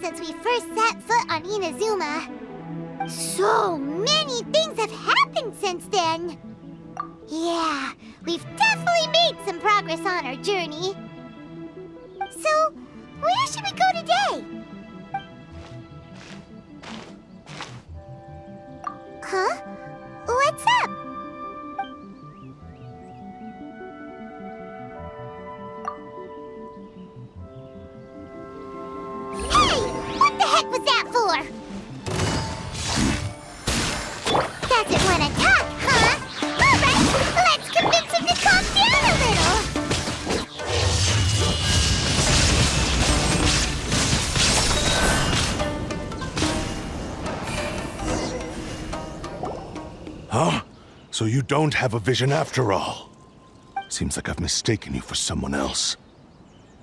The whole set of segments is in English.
since we first set foot on Inazuma. So many things have happened since then. Yeah, we've definitely made some progress on our journey. So, where should we go today? Huh? What's up? Hey! What the heck was that for? Doesn't want to talk, huh? Alright, let's convince him to calm down a little. Huh? So you don't have a vision after all? Seems like I've mistaken you for someone else.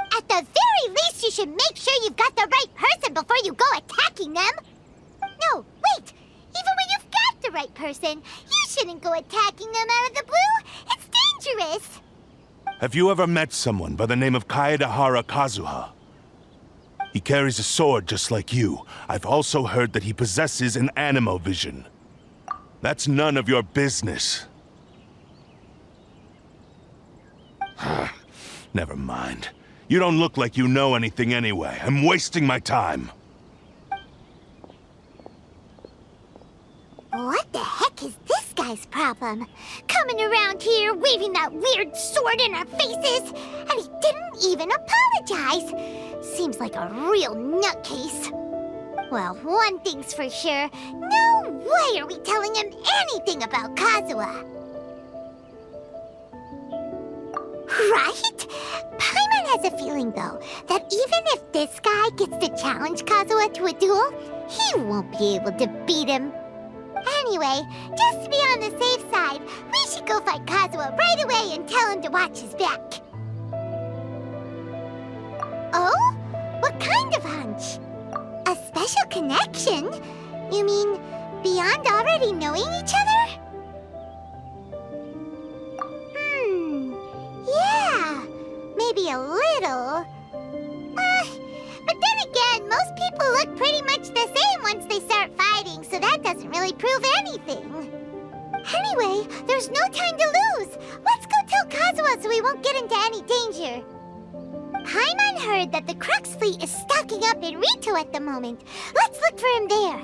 At the very least, you should make sure you've got the right person before you go attacking them. No, wait! Even when you've got the right person, you shouldn't go attacking them out of the blue. It's dangerous. Have you ever met someone by the name of Kazuha? He carries a sword just like you. I've also heard that he possesses an animo vision. That's none of your business. Never mind. You don't look like you know anything anyway. I'm wasting my time. What the heck is this guy's problem? Coming around here, waving that weird sword in our faces, and he didn't even apologize. Seems like a real nutcase. Well, one thing's for sure, no way are we telling him anything about Kazuha. Right? Paimon has a feeling, though, that even if this guy gets to challenge Kazuha to a duel, he won't be able to beat him. Anyway, just to be on the safe side, we should go fight Kazuha right away and tell him to watch his back. Oh? What kind of hunch? A special connection? You mean beyond already knowing each other? Yeah, maybe a little. But then again, most people look pretty much the same once they start fighting, so that doesn't really prove anything. Anyway, there's no time to lose. Let's go tell Kazuha so we won't get into any danger. Paimon heard that the Crux fleet is stocking up in Rito at the moment. Let's look for him there.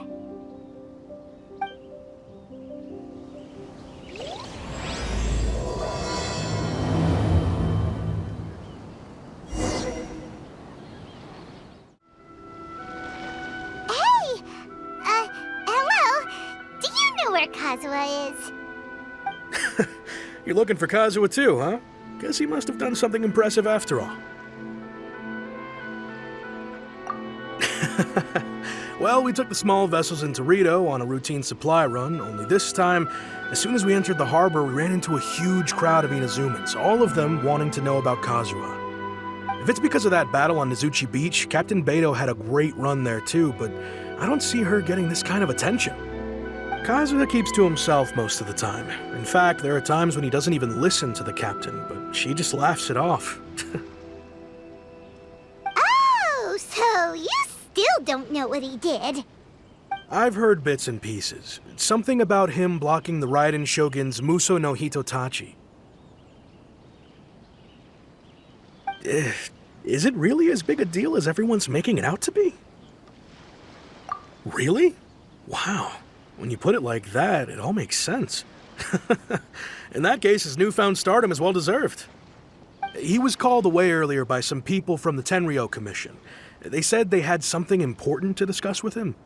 Where Kazuha is. You're looking for Kazuha too, huh? Guess he must have done something impressive after all. Well, we took the small vessels into Rito on a routine supply run, only this time, as soon as we entered the harbor, we ran into a huge crowd of Inazumans, all of them wanting to know about Kazuha. If it's because of that battle on Nizuchi Beach, Captain Beto had a great run there too, but I don't see her getting this kind of attention. Kazuha keeps to himself most of the time. In fact, there are times when he doesn't even listen to the captain, but she just laughs it off. Oh, so you still don't know what he did? I've heard bits and pieces. Something about him blocking the Raiden Shogun's Muso no Hitotachi. Is it really as big a deal as everyone's making it out to be? Really? Wow. When you put it like that, it all makes sense. In that case, his newfound stardom is well-deserved. He was called away earlier by some people from the Tenryou Commission. They said they had something important to discuss with him.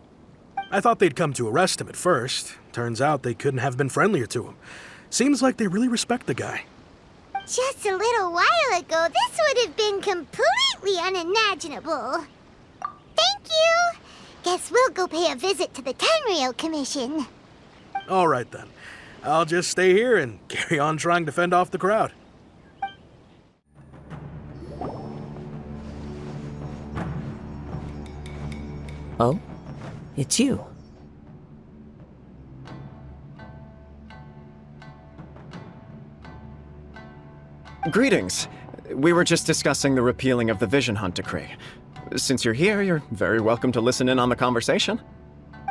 I thought they'd come to arrest him at first. Turns out they couldn't have been friendlier to him. Seems like they really respect the guy. Just a little while ago, this would have been completely unimaginable. Thank you! Guess we'll go pay a visit to the Tenryou Commission. All right, then. I'll just stay here and carry on trying to fend off the crowd. Oh? It's you. Greetings. We were just discussing the repealing of the Vision Hunt Decree. Since you're here, you're very welcome to listen in on the conversation.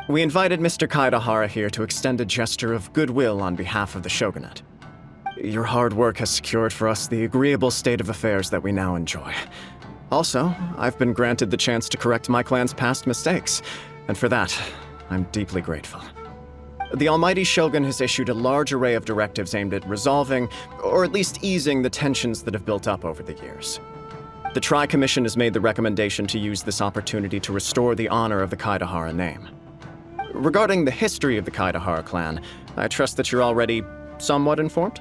We invited Mr. Kaedahara here to extend a gesture of goodwill on behalf of the shogunate. Your hard work has secured for us the agreeable state of affairs that we now enjoy. Also, I've been granted the chance to correct my clan's past mistakes, and for that, I'm deeply grateful. The Almighty Shogun has issued a large array of directives aimed at resolving, or at least easing, the tensions that have built up over the years. The Tri-Commission has made the recommendation to use this opportunity to restore the honor of the Kaedahara name. Regarding the history of the Kaedahara clan, I trust that you're already somewhat informed?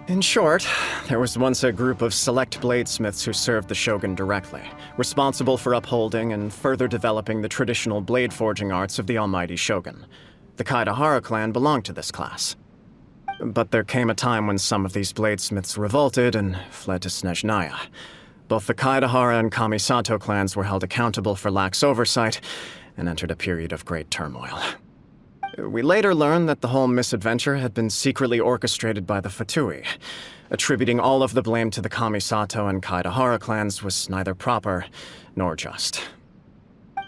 In short, there was once a group of select bladesmiths who served the shogun directly, responsible for upholding and further developing the traditional blade forging arts of the Almighty Shogun. The Kaedahara clan belonged to this class. But there came a time when some of these bladesmiths revolted and fled to Snezhnaya. Both the Kaedahara and Kamisato clans were held accountable for lax oversight and entered a period of great turmoil. We later learned that the whole misadventure had been secretly orchestrated by the Fatui. Attributing all of the blame to the Kamisato and Kaedahara clans was neither proper nor just.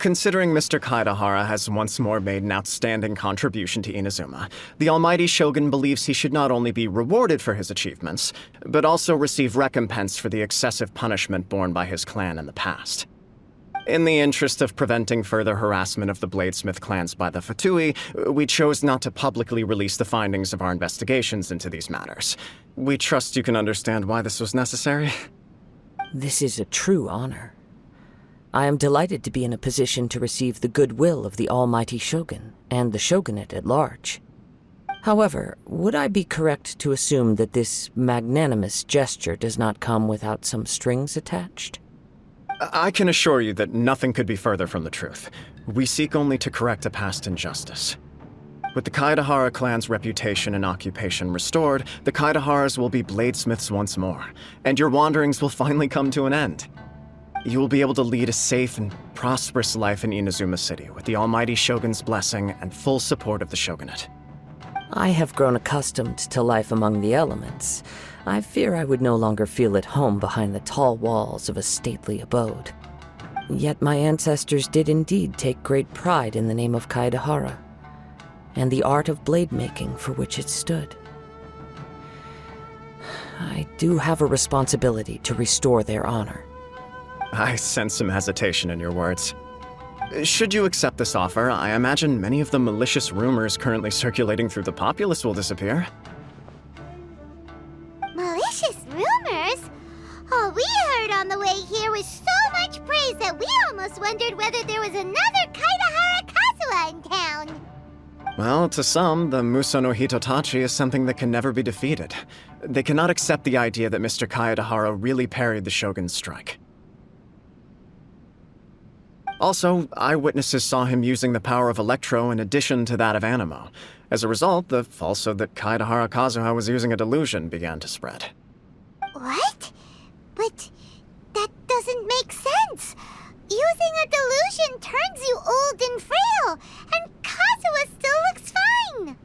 Considering Mr. Kaedahara has once more made an outstanding contribution to Inazuma, the Almighty Shogun believes he should not only be rewarded for his achievements, but also receive recompense for the excessive punishment borne by his clan in the past. In the interest of preventing further harassment of the bladesmith clans by the Fatui, we chose not to publicly release the findings of our investigations into these matters. We trust you can understand why this was necessary. This is a true honor. I am delighted to be in a position to receive the goodwill of the Almighty Shogun and the shogunate at large. However, would I be correct to assume that this magnanimous gesture does not come without some strings attached? I can assure you that nothing could be further from the truth. We seek only to correct a past injustice. With the Kaedahara clan's reputation and occupation restored, the Kaedaharas will be bladesmiths once more, and your wanderings will finally come to an end. You will be able to lead a safe and prosperous life in Inazuma City with the Almighty Shogun's blessing and full support of the shogunate. I have grown accustomed to life among the elements. I fear I would no longer feel at home behind the tall walls of a stately abode. Yet my ancestors did indeed take great pride in the name of Kaedahara, and the art of blade making for which it stood. I do have a responsibility to restore their honor. I sense some hesitation in your words. Should you accept this offer, I imagine many of the malicious rumors currently circulating through the populace will disappear. Malicious rumors? All we heard on the way here was so much praise that we almost wondered whether there was another Kaedahara Kazuha in town. Well, to some, the Muso no Hitotachi is something that can never be defeated. They cannot accept the idea that Mr. Kaedahara really parried the Shogun's strike. Also, eyewitnesses saw him using the power of Electro in addition to that of Animo. As a result, the falsehood that Kaedahara Kazuha was using a delusion began to spread. What? But that doesn't make sense. Using a delusion turns you old and frail, and Kazuha still looks fine.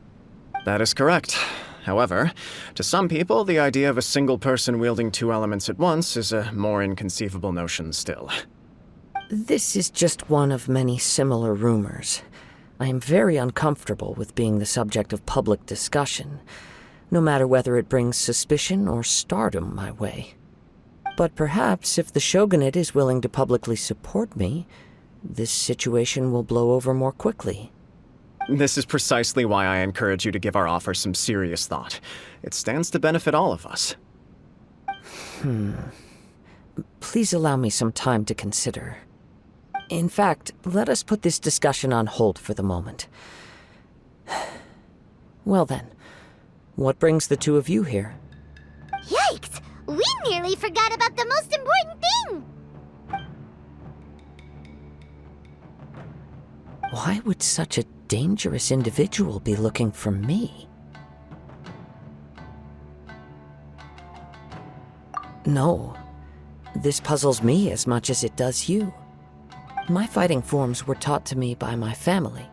That is correct. However, to some people, the idea of a single person wielding two elements at once is a more inconceivable notion still. This is just one of many similar rumors. I am very uncomfortable with being the subject of public discussion, no matter whether it brings suspicion or stardom my way. But perhaps if the shogunate is willing to publicly support me, this situation will blow over more quickly. This is precisely why I encourage you to give our offer some serious thought. It stands to benefit all of us. Please allow me some time to consider. In fact, let us put this discussion on hold for the moment. Well then, what brings the two of you here? Yikes! We nearly forgot about the most important thing! Why would such a dangerous individual be looking for me? No, this puzzles me as much as it does you. My fighting forms were taught to me by my family,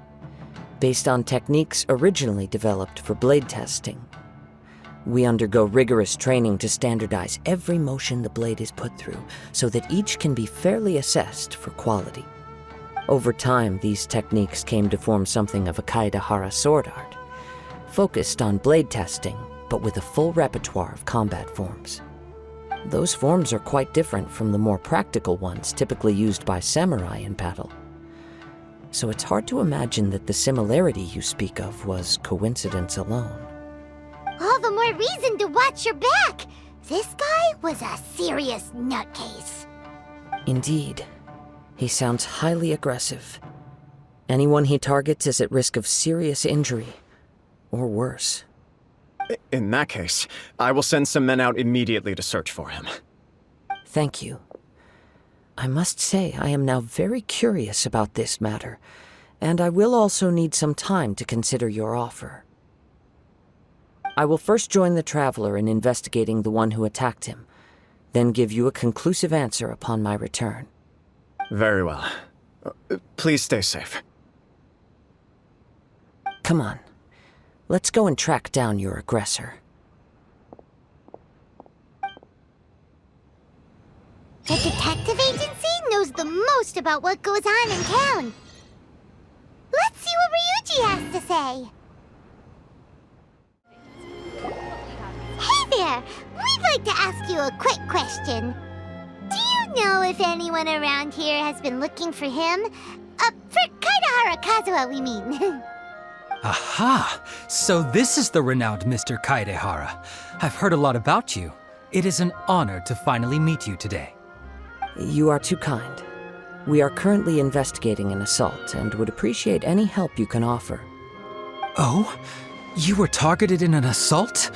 based on techniques originally developed for blade testing. We undergo rigorous training to standardize every motion the blade is put through, so that each can be fairly assessed for quality. Over time, these techniques came to form something of a Kaedehara sword art, focused on blade testing, but with a full repertoire of combat forms. Those forms are quite different from the more practical ones typically used by samurai in battle. So it's hard to imagine that the similarity you speak of was coincidence alone. All the more reason to watch your back! This guy was a serious nutcase. Indeed. He sounds highly aggressive. Anyone he targets is at risk of serious injury, or worse. In that case, I will send some men out immediately to search for him. Thank you. I must say I am now very curious about this matter, and I will also need some time to consider your offer. I will first join the Traveler in investigating the one who attacked him, then give you a conclusive answer upon my return. Very well. Please stay safe. Come on. Let's go and track down your aggressor. The detective agency knows the most about what goes on in town. Let's see what Ryuji has to say. Hey there! We'd like to ask you a quick question. Do you know if anyone around here has been looking for him? For Kaedehara Kazuha, we mean. Aha! So this is the renowned Mr. Kaedehara. I've heard a lot about you. It is an honor to finally meet you today. You are too kind. We are currently investigating an assault and would appreciate any help you can offer. Oh? You were targeted in an assault?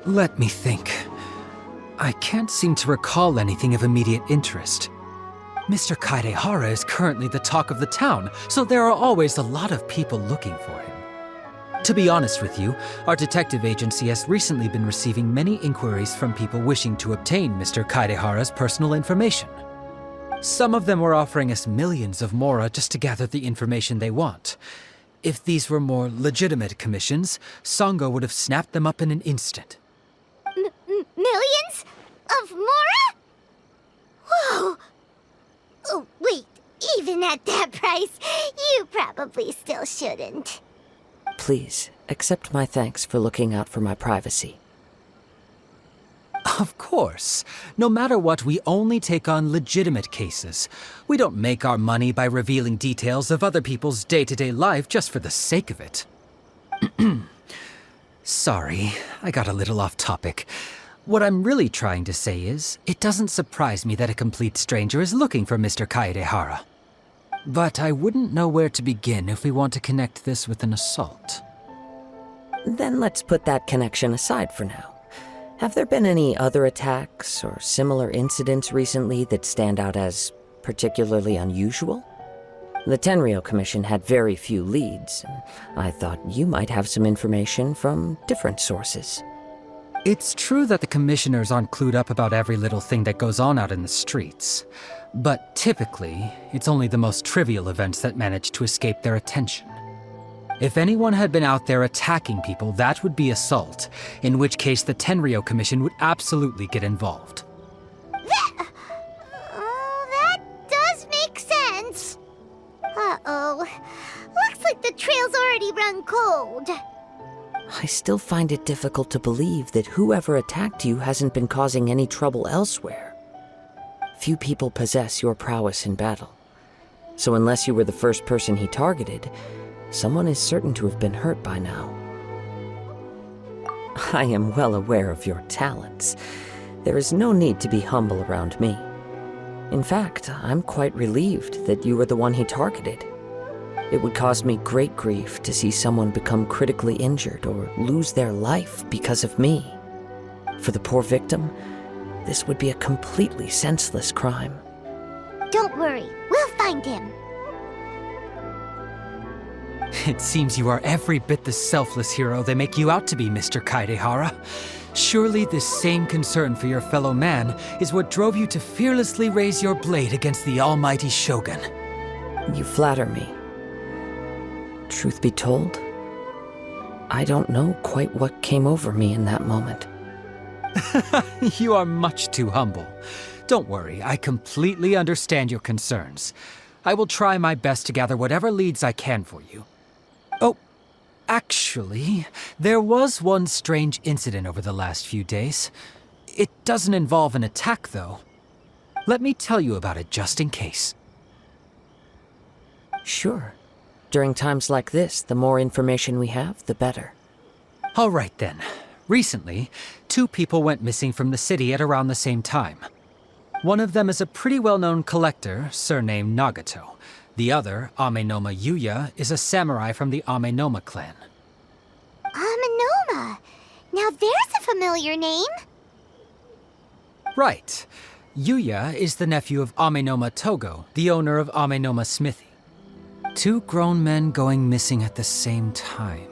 Let me think. I can't seem to recall anything of immediate interest. Mr. Kaedehara is currently the talk of the town, so there are always a lot of people looking for him. To be honest with you, our detective agency has recently been receiving many inquiries from people wishing to obtain Mr. Kaedehara's personal information. Some of them were offering us millions of mora just to gather the information they want. If these were more legitimate commissions, Sango would have snapped them up in an instant. Millions? Of mora? Whoa! Oh, wait, even at that price, you probably still shouldn't. Please, accept my thanks for looking out for my privacy. Of course. No matter what, we only take on legitimate cases. We don't make our money by revealing details of other people's day-to-day life just for the sake of it. Sorry, I got a little off topic. What I'm really trying to say is, it doesn't surprise me that a complete stranger is looking for Mr. Kaedehara. But I wouldn't know where to begin if we want to connect this with an assault. Then let's put that connection aside for now. Have there been any other attacks or similar incidents recently that stand out as particularly unusual? The Tenryou Commission had very few leads, and I thought you might have some information from different sources. It's true that the commissioners aren't clued up about every little thing that goes on out in the streets. But typically, it's only the most trivial events that manage to escape their attention. If anyone had been out there attacking people, that would be assault, in which case the Tenryou Commission would absolutely get involved. That does make sense. Uh-oh. Looks like the trail's already run cold. I still find it difficult to believe that whoever attacked you hasn't been causing any trouble elsewhere. Few people possess your prowess in battle. So unless you were the first person he targeted, someone is certain to have been hurt by now. I am well aware of your talents. There is no need to be humble around me. In fact, I'm quite relieved that you were the one he targeted. It would cause me great grief to see someone become critically injured or lose their life because of me. For the poor victim, this would be a completely senseless crime. Don't worry, we'll find him. It seems you are every bit the selfless hero they make you out to be, Mr. Kaedehara. Surely this same concern for your fellow man is what drove you to fearlessly raise your blade against the almighty Shogun. You flatter me. Truth be told, I don't know quite what came over me in that moment. You are much too humble. Don't worry, I completely understand your concerns. I will try my best to gather whatever leads I can for you. Oh, actually, there was one strange incident over the last few days. It doesn't involve an attack, though. Let me tell you about it just in case. Sure. During times like this, the more information we have, the better. All right then. Recently, 2 people went missing from the city at around the same time. One of them is a pretty well-known collector, surnamed Nagato. The other, Amenoma Yuya, is a samurai from the Amenoma clan. Amenoma! Now there's a familiar name. Right. Yuya is the nephew of Amenoma Togo, the owner of Amenoma Smithy. 2 grown men going missing at the same time.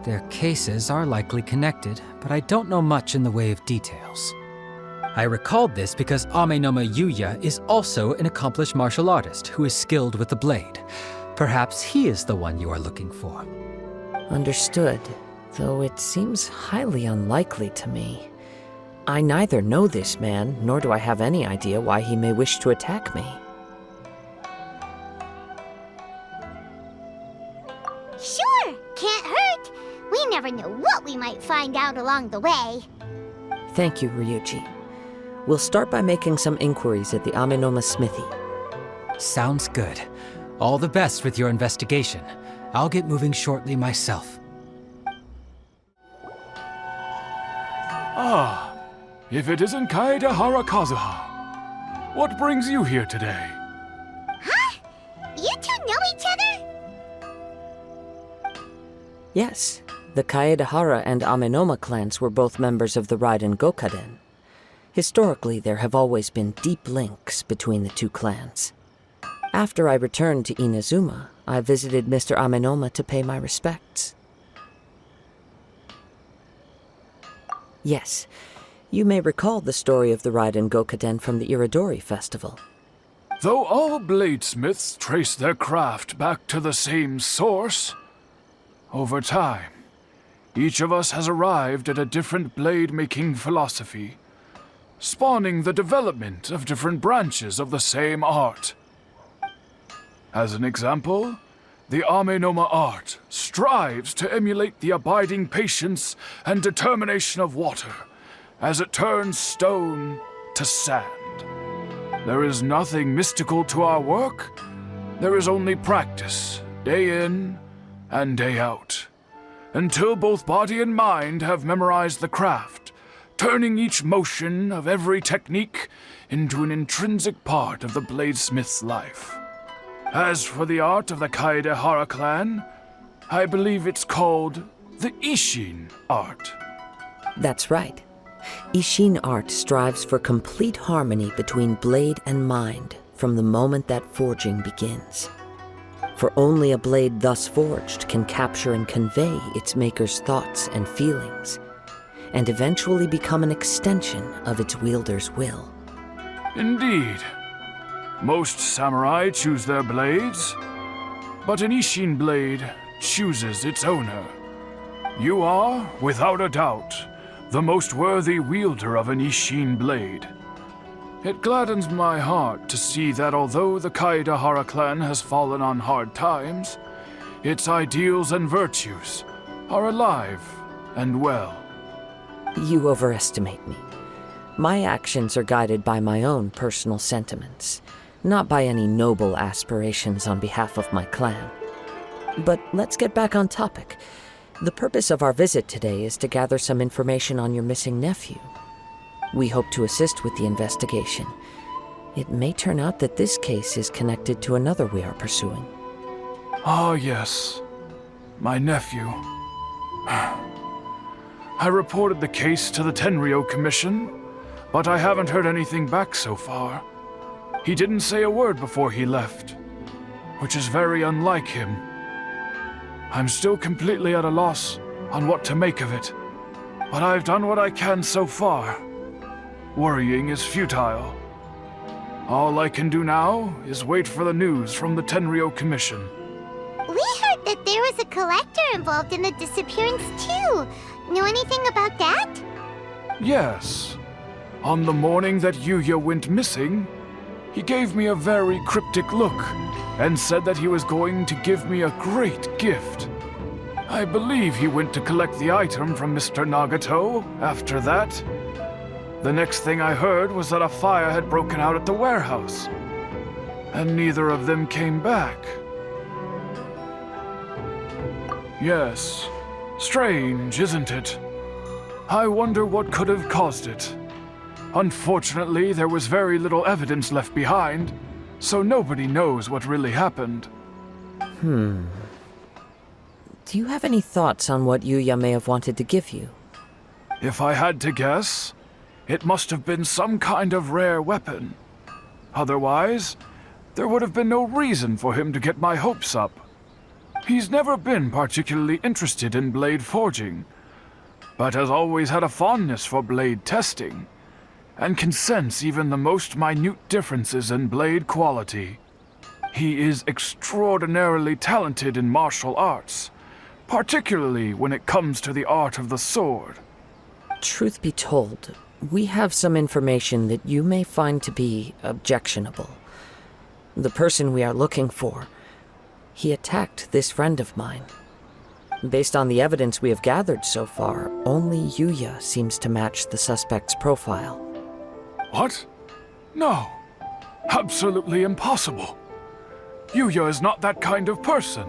Their cases are likely connected, but I don't know much in the way of details. I recalled this because Amenoma Yuya is also an accomplished martial artist who is skilled with the blade. Perhaps he is the one you are looking for. Understood, though it seems highly unlikely to me. I neither know this man, nor do I have any idea why he may wish to attack me. Sure, can't hurt. We never know what we might find out along the way. Thank you, Ryuji. We'll start by making some inquiries at the Amenoma Smithy. Sounds good. All the best with your investigation. I'll get moving shortly myself. Ah, if it isn't Kaedehara Kazuha. What brings you here today? Huh? You 2 know each other? Yes, the Kaedehara and Amenoma clans were both members of the Raiden Gokaden. Historically, there have always been deep links between the 2 clans. After I returned to Inazuma, I visited Mr. Amenoma to pay my respects. Yes, you may recall the story of the Raiden Gokaden from the Iridori Festival. Though all bladesmiths trace their craft back to the same source, over time, each of us has arrived at a different blade-making philosophy, spawning the development of different branches of the same art. As an example, the Amenoma art strives to emulate the abiding patience and determination of water as it turns stone to sand. There is nothing mystical to our work. There is only practice, day in and day out, until both body and mind have memorized the craft, turning each motion of every technique into an intrinsic part of the bladesmith's life. As for the art of the Kaedehara clan, I believe it's called the Ishin art. That's right. Ishin art strives for complete harmony between blade and mind from the moment that forging begins. For only a blade thus forged can capture and convey its maker's thoughts and feelings, and eventually become an extension of its wielder's will. Indeed. Most samurai choose their blades, but an Ishin blade chooses its owner. You are, without a doubt, the most worthy wielder of an Ishin blade. It gladdens my heart to see that although the Kaedehara clan has fallen on hard times, its ideals and virtues are alive and well. You overestimate me. My actions are guided by my own personal sentiments, not by any noble aspirations on behalf of my clan. But let's get back on topic. The purpose of our visit today is to gather some information on your missing nephew. We hope to assist with the investigation. It may turn out that this case is connected to another we are pursuing. Ah, yes. My nephew. I reported the case to the Tenryo Commission, but I haven't heard anything back so far. He didn't say a word before he left, which is very unlike him. I'm still completely at a loss on what to make of it, but I've done what I can so far. Worrying is futile. All I can do now is wait for the news from the Tenryo Commission. We heard that there was a collector involved in the disappearance too. Know anything about that? Yes. On the morning that Yuya went missing, he gave me a very cryptic look and said that he was going to give me a great gift. I believe he went to collect the item from Mr. Nagato after that. The next thing I heard was that a fire had broken out at the warehouse, and neither of them came back. Yes, strange, isn't it? I wonder what could have caused it. Unfortunately, there was very little evidence left behind, so nobody knows what really happened. Do you have any thoughts on what Yuya may have wanted to give you? If I had to guess, it must have been some kind of rare weapon. Otherwise, there would have been no reason for him to get my hopes up. He's never been particularly interested in blade forging, but has always had a fondness for blade testing, and can sense even the most minute differences in blade quality. He is extraordinarily talented in martial arts, particularly when it comes to the art of the sword. Truth be told, we have some information that you may find to be objectionable. The person we are looking for, he attacked this friend of mine. Based on the evidence we have gathered so far, only Yuya seems to match the suspect's profile. What? No. Absolutely impossible. Yuya is not that kind of person.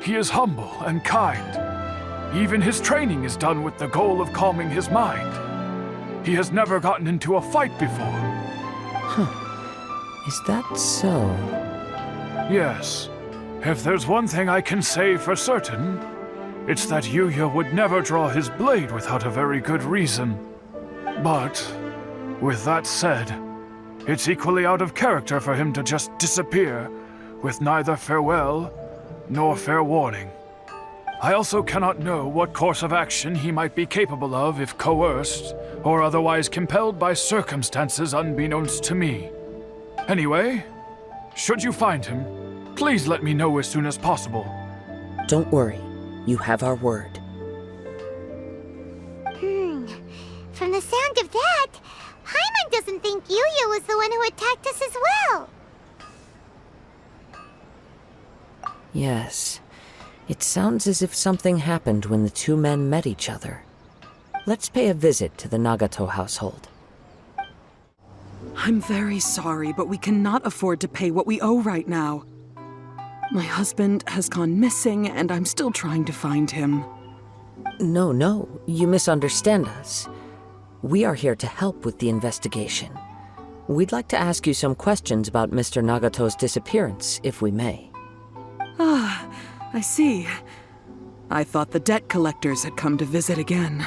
He is humble and kind. Even his training is done with the goal of calming his mind. He has never gotten into a fight before. Is that so? Yes. If there's one thing I can say for certain, it's that Yuya would never draw his blade without a very good reason. But, with that said, it's equally out of character for him to just disappear, with neither farewell nor fair warning. I also cannot know what course of action he might be capable of if coerced, or otherwise compelled by circumstances unbeknownst to me. Anyway, should you find him, please let me know as soon as possible. Don't worry, you have our word. From the sound of that, Paimon doesn't think Yuya was the one who attacked us as well. Yes, it sounds as if something happened when the two men met each other. Let's pay a visit to the Nagato household. I'm very sorry, but we cannot afford to pay what we owe right now. My husband has gone missing, and I'm still trying to find him. No, you misunderstand us. We are here to help with the investigation. We'd like to ask you some questions about Mr. Nagato's disappearance, if we may. Ah, I see. I thought the debt collectors had come to visit again.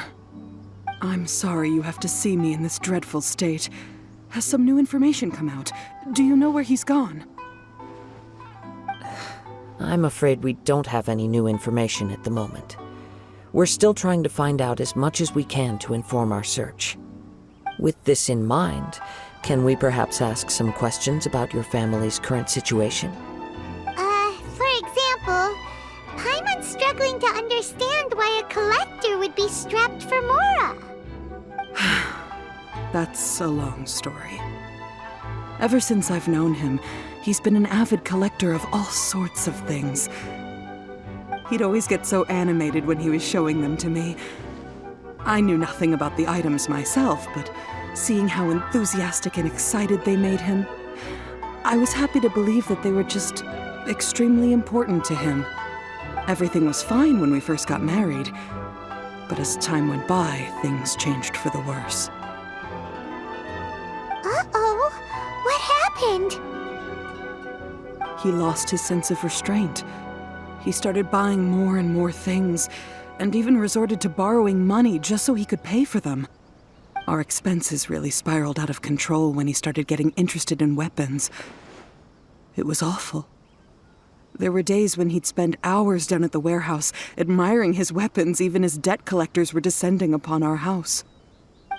I'm sorry you have to see me in this dreadful state. Has some new information come out? Do you know where he's gone? I'm afraid we don't have any new information at the moment. We're still trying to find out as much as we can to inform our search. With this in mind, can we perhaps ask some questions about your family's current situation? For example, Paimon's struggling to understand why a collector would be strapped for Mora. That's a long story. Ever since I've known him, he's been an avid collector of all sorts of things. He'd always get so animated when he was showing them to me. I knew nothing about the items myself, but seeing how enthusiastic and excited they made him, I was happy to believe that they were just extremely important to him. Everything was fine when we first got married, but as time went by, things changed for the worse. Uh-oh, what happened? He lost his sense of restraint. He started buying more and more things, and even resorted to borrowing money just so he could pay for them. Our expenses really spiraled out of control when he started getting interested in weapons. It was awful. There were days when he'd spend hours down at the warehouse, admiring his weapons even as debt collectors were descending upon our house.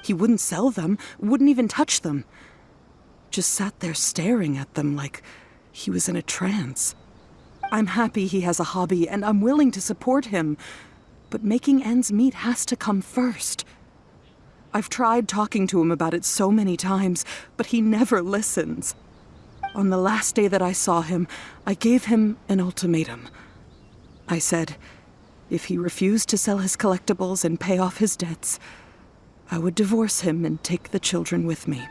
He wouldn't sell them, wouldn't even touch them. Just sat there staring at them like he was in a trance. I'm happy he has a hobby, and I'm willing to support him. But making ends meet has to come first. I've tried talking to him about it so many times, but he never listens. On the last day that I saw him, I gave him an ultimatum. I said, if he refused to sell his collectibles and pay off his debts, I would divorce him and take the children with me.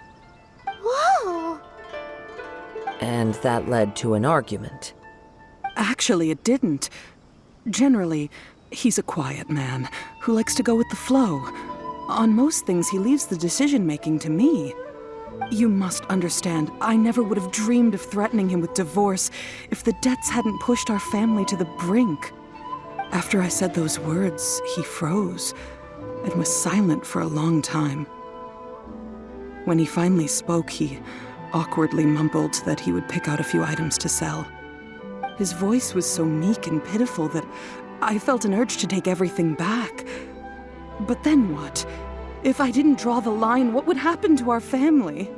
Whoa! And that led to an argument. Actually, it didn't. Generally, he's a quiet man who likes to go with the flow. On most things, he leaves the decision-making to me. You must understand, I never would have dreamed of threatening him with divorce if the debts hadn't pushed our family to the brink. After I said those words, he froze and was silent for a long time. When he finally spoke, he awkwardly mumbled that he would pick out a few items to sell. His voice was so meek and pitiful that I felt an urge to take everything back. But then what? If I didn't draw the line, what would happen to our family?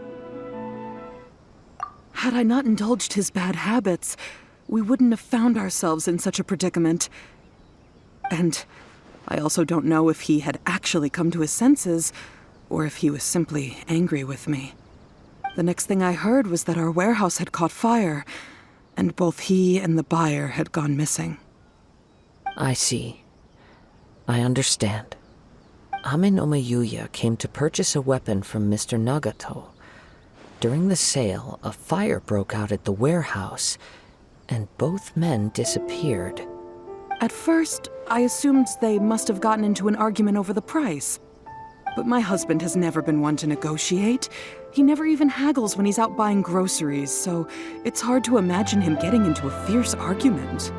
Had I not indulged his bad habits, we wouldn't have found ourselves in such a predicament. And I also don't know if he had actually come to his senses, or if he was simply angry with me. The next thing I heard was that our warehouse had caught fire, and both he and the buyer had gone missing. I see. I understand. Ame no Mayuya came to purchase a weapon from Mr. Nagato. During the sale, a fire broke out at the warehouse, and both men disappeared. At first, I assumed they must have gotten into an argument over the price. But my husband has never been one to negotiate. He never even haggles when he's out buying groceries, so it's hard to imagine him getting into a fierce argument.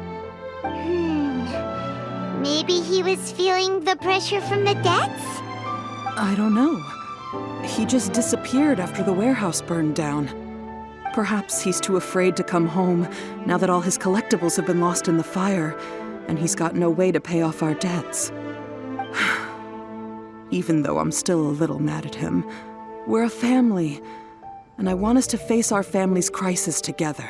Maybe he was feeling the pressure from the debts? I don't know. He just disappeared after the warehouse burned down. Perhaps he's too afraid to come home now that all his collectibles have been lost in the fire, and he's got no way to pay off our debts. Even though I'm still a little mad at him, we're a family, and I want us to face our family's crisis together.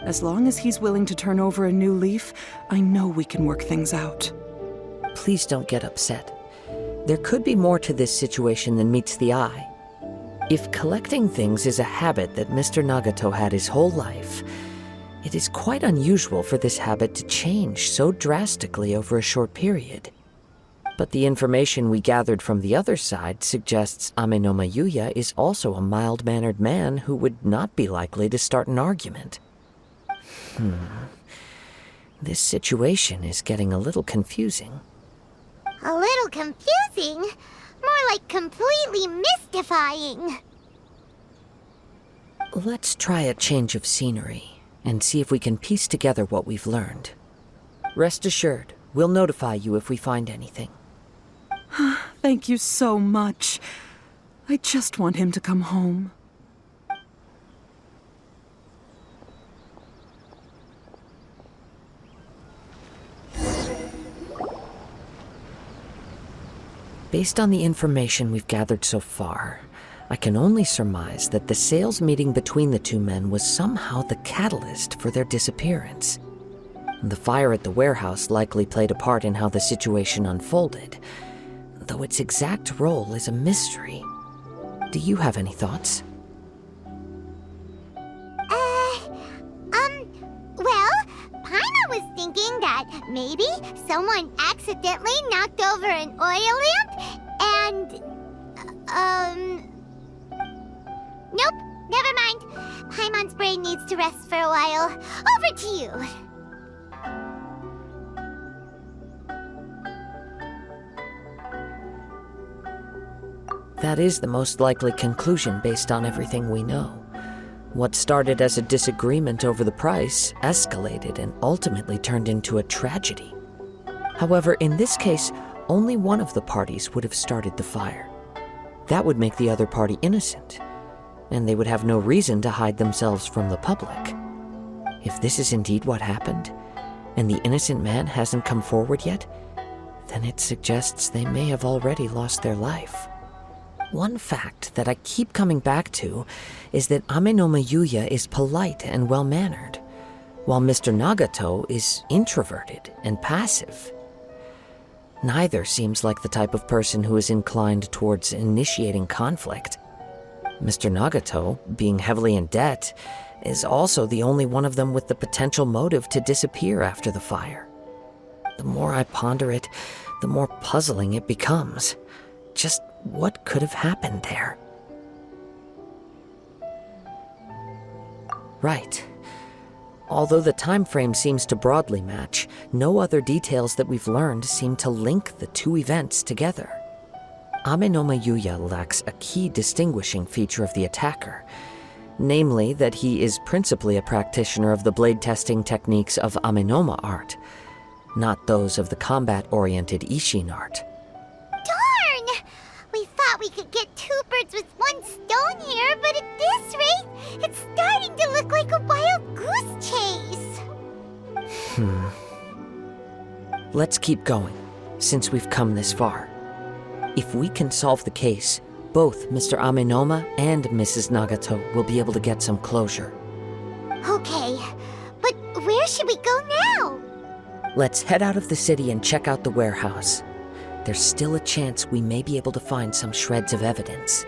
As long as he's willing to turn over a new leaf, I know we can work things out. Please don't get upset. There could be more to this situation than meets the eye. If collecting things is a habit that Mr. Nagato had his whole life, it is quite unusual for this habit to change so drastically over a short period. But the information we gathered from the other side suggests Ame no Mayuya is also a mild-mannered man who would not be likely to start an argument. This situation is getting a little confusing. A little confusing? More like completely mystifying. Let's try a change of scenery and see if we can piece together what we've learned. Rest assured, we'll notify you if we find anything. Thank you so much. I just want him to come home. Based on the information we've gathered so far, I can only surmise that the sales meeting between the two men was somehow the catalyst for their disappearance. The fire at the warehouse likely played a part in how the situation unfolded, though its exact role is a mystery. Do you have any thoughts? Well, Paima was thinking that maybe someone accidentally knocked over an oil lamp and, nope, never mind. Paimon's brain needs to rest for a while. Over to you. That is the most likely conclusion based on everything we know. What started as a disagreement over the price escalated and ultimately turned into a tragedy. However, in this case, only one of the parties would have started the fire. That would make the other party innocent, and they would have no reason to hide themselves from the public. If this is indeed what happened, and the innocent man hasn't come forward yet, then it suggests they may have already lost their life. One fact that I keep coming back to is that Ame no Mayuya is polite and well-mannered. while Mr. Nagato is introverted and passive. Neither seems like the type of person who is inclined towards initiating conflict. Mr. Nagato, being heavily in debt, is also the only one of them with the potential motive to disappear after the fire. The more I ponder it, the more puzzling it becomes. Just what could have happened there? Right. Although the time frame seems to broadly match, no other details that we've learned seem to link the two events together. Amenoma Yuya lacks a key distinguishing feature of the attacker, namely that he is principally a practitioner of the blade testing techniques of Amenoma art, not those of the combat-oriented Ishin art. Darn! We thought we could get two birds with one stone here, but at this rate, it's starting to look like a wild goose chase. Let's keep going, since we've come this far. If we can solve the case, both Mr. Amenoma and Mrs. Nagato will be able to get some closure. Okay, but where should we go now? Let's head out of the city and check out the warehouse. There's still a chance we may be able to find some shreds of evidence.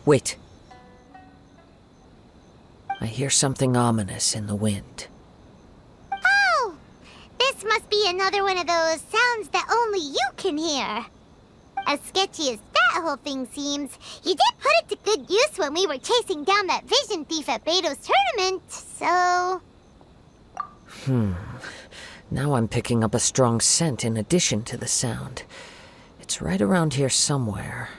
Wait. I hear something ominous in the wind. Oh! This must be another one of those sounds that only you can hear. As sketchy as that whole thing seems, you did put it to good use when we were chasing down that vision thief at Beto's tournament, so... Now I'm picking up a strong scent in addition to the sound. It's right around here somewhere.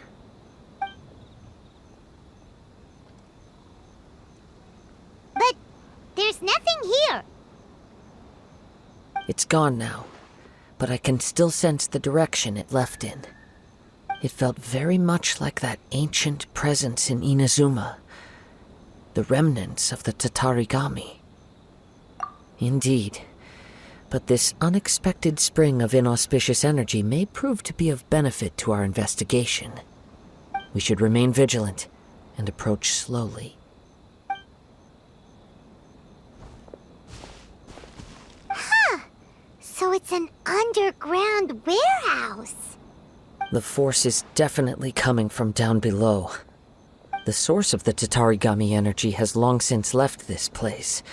But there's nothing here. It's gone now, but I can still sense the direction it left in. It felt very much like that ancient presence in Inazuma, the remnants of the Tatarigami. Indeed, but this unexpected spring of inauspicious energy may prove to be of benefit to our investigation. We should remain vigilant and approach slowly. So it's an underground warehouse. The force is definitely coming from down below. The source of the Tatarigami energy has long since left this place,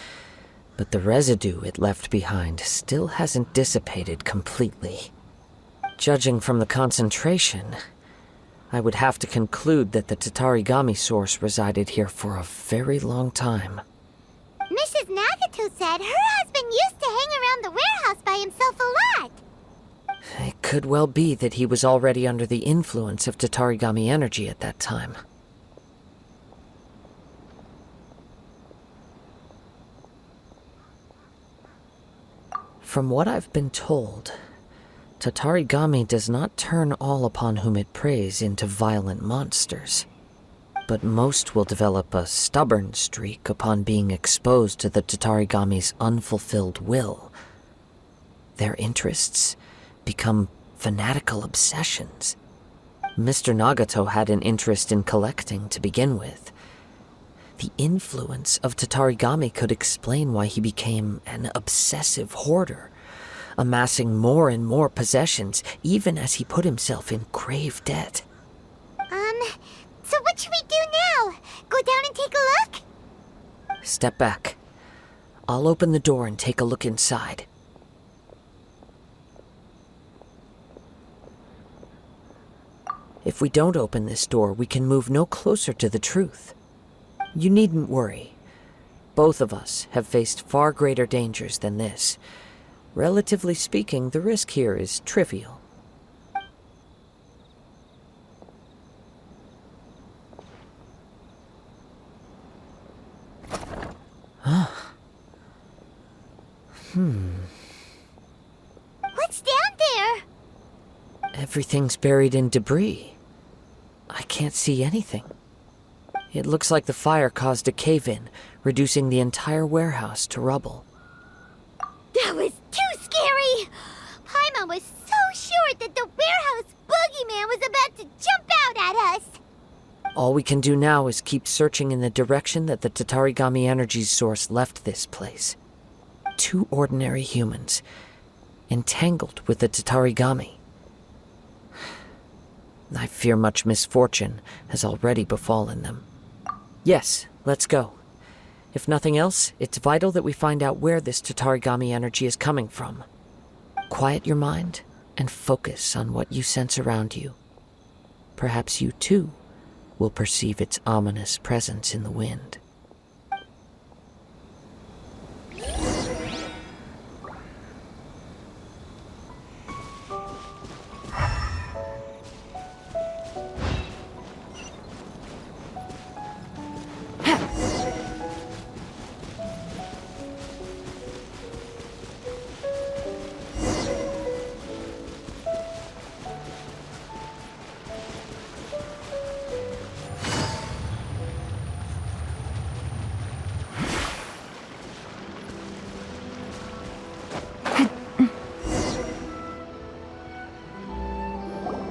but the residue it left behind still hasn't dissipated completely. Judging from the concentration, I would have to conclude that the Tatarigami source resided here for a very long time. Mrs. Nagato said her husband used to hang around the warehouse by himself a lot. It could well be that he was already under the influence of Tatarigami energy at that time. From what I've been told, Tatarigami does not turn all upon whom it preys into violent monsters, but most will develop a stubborn streak upon being exposed to the Tatarigami's unfulfilled will. Their interests become fanatical obsessions. Mr. Nagato had an interest in collecting to begin with. The influence of Tatarigami could explain why he became an obsessive hoarder, amassing more and more possessions even as he put himself in grave debt. So what should we do now? Go down and take a look? Step back. I'll open the door and take a look inside. If we don't open this door, we can move no closer to the truth. You needn't worry. Both of us have faced far greater dangers than this. Relatively speaking, the risk here is trivial. What's down there? Everything's buried in debris. I can't see anything. It looks like the fire caused a cave-in, reducing the entire warehouse to rubble. That was too scary! Paimon was so sure that the warehouse boogeyman was about to jump out at us! All we can do now is keep searching in the direction that the Tatarigami energy source left this place. 2 ordinary humans, entangled with the Tatarigami. I fear much misfortune has already befallen them. Yes, let's go. If nothing else, it's vital that we find out where this Tatarigami energy is coming from. Quiet your mind and focus on what you sense around you. Perhaps you too will perceive its ominous presence in the wind.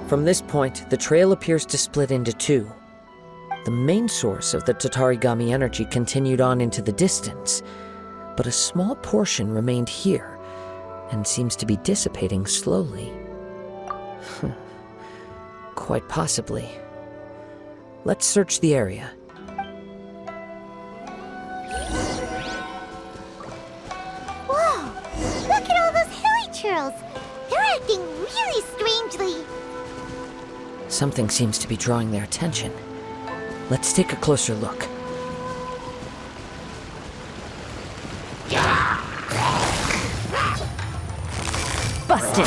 From this point, the trail appears to split into 2. The main source of the Tatarigami energy continued on into the distance, but a small portion remained here and seems to be dissipating slowly. Quite possibly. Let's search the area. Whoa! Look at all those hilly churls! They're acting really strangely. Something seems to be drawing their attention. Let's take a closer look. Busted!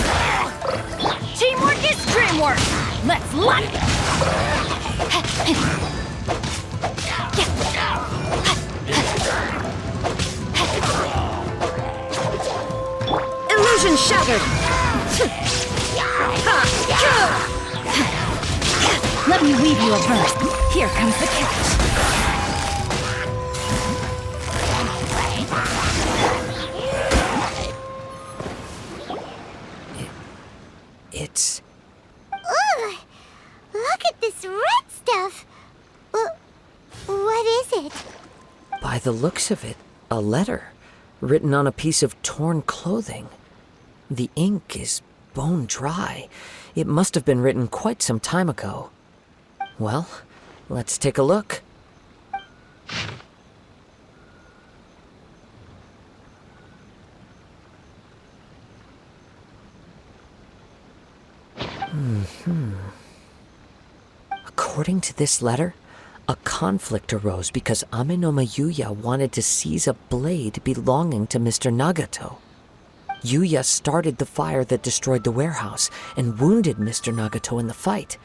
Teamwork is dreamwork! Let's lock it! Illusion shattered! Let me weave you a verse. Here comes the catch. It's... Ugh! Look at this red stuff! What is it? By the looks of it, a letter written on a piece of torn clothing. The ink is bone dry. It must have been written quite some time ago. Well, let's take a look. According to this letter, a conflict arose because Amenoma Yuya wanted to seize a blade belonging to Mr. Nagato. Yuya started the fire that destroyed the warehouse and wounded Mr. Nagato in the fight.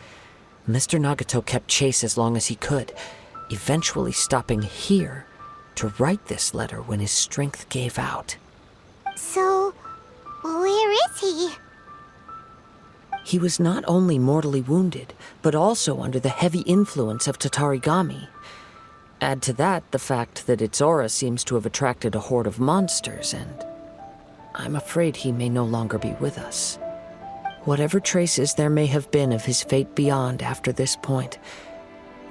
Mr. Nagato kept chase as long as he could, eventually stopping here to write this letter when his strength gave out. So, where is he? He was not only mortally wounded, but also under the heavy influence of Tatarigami. Add to that the fact that its aura seems to have attracted a horde of monsters, and I'm afraid he may no longer be with us. Whatever traces there may have been of his fate beyond after this point,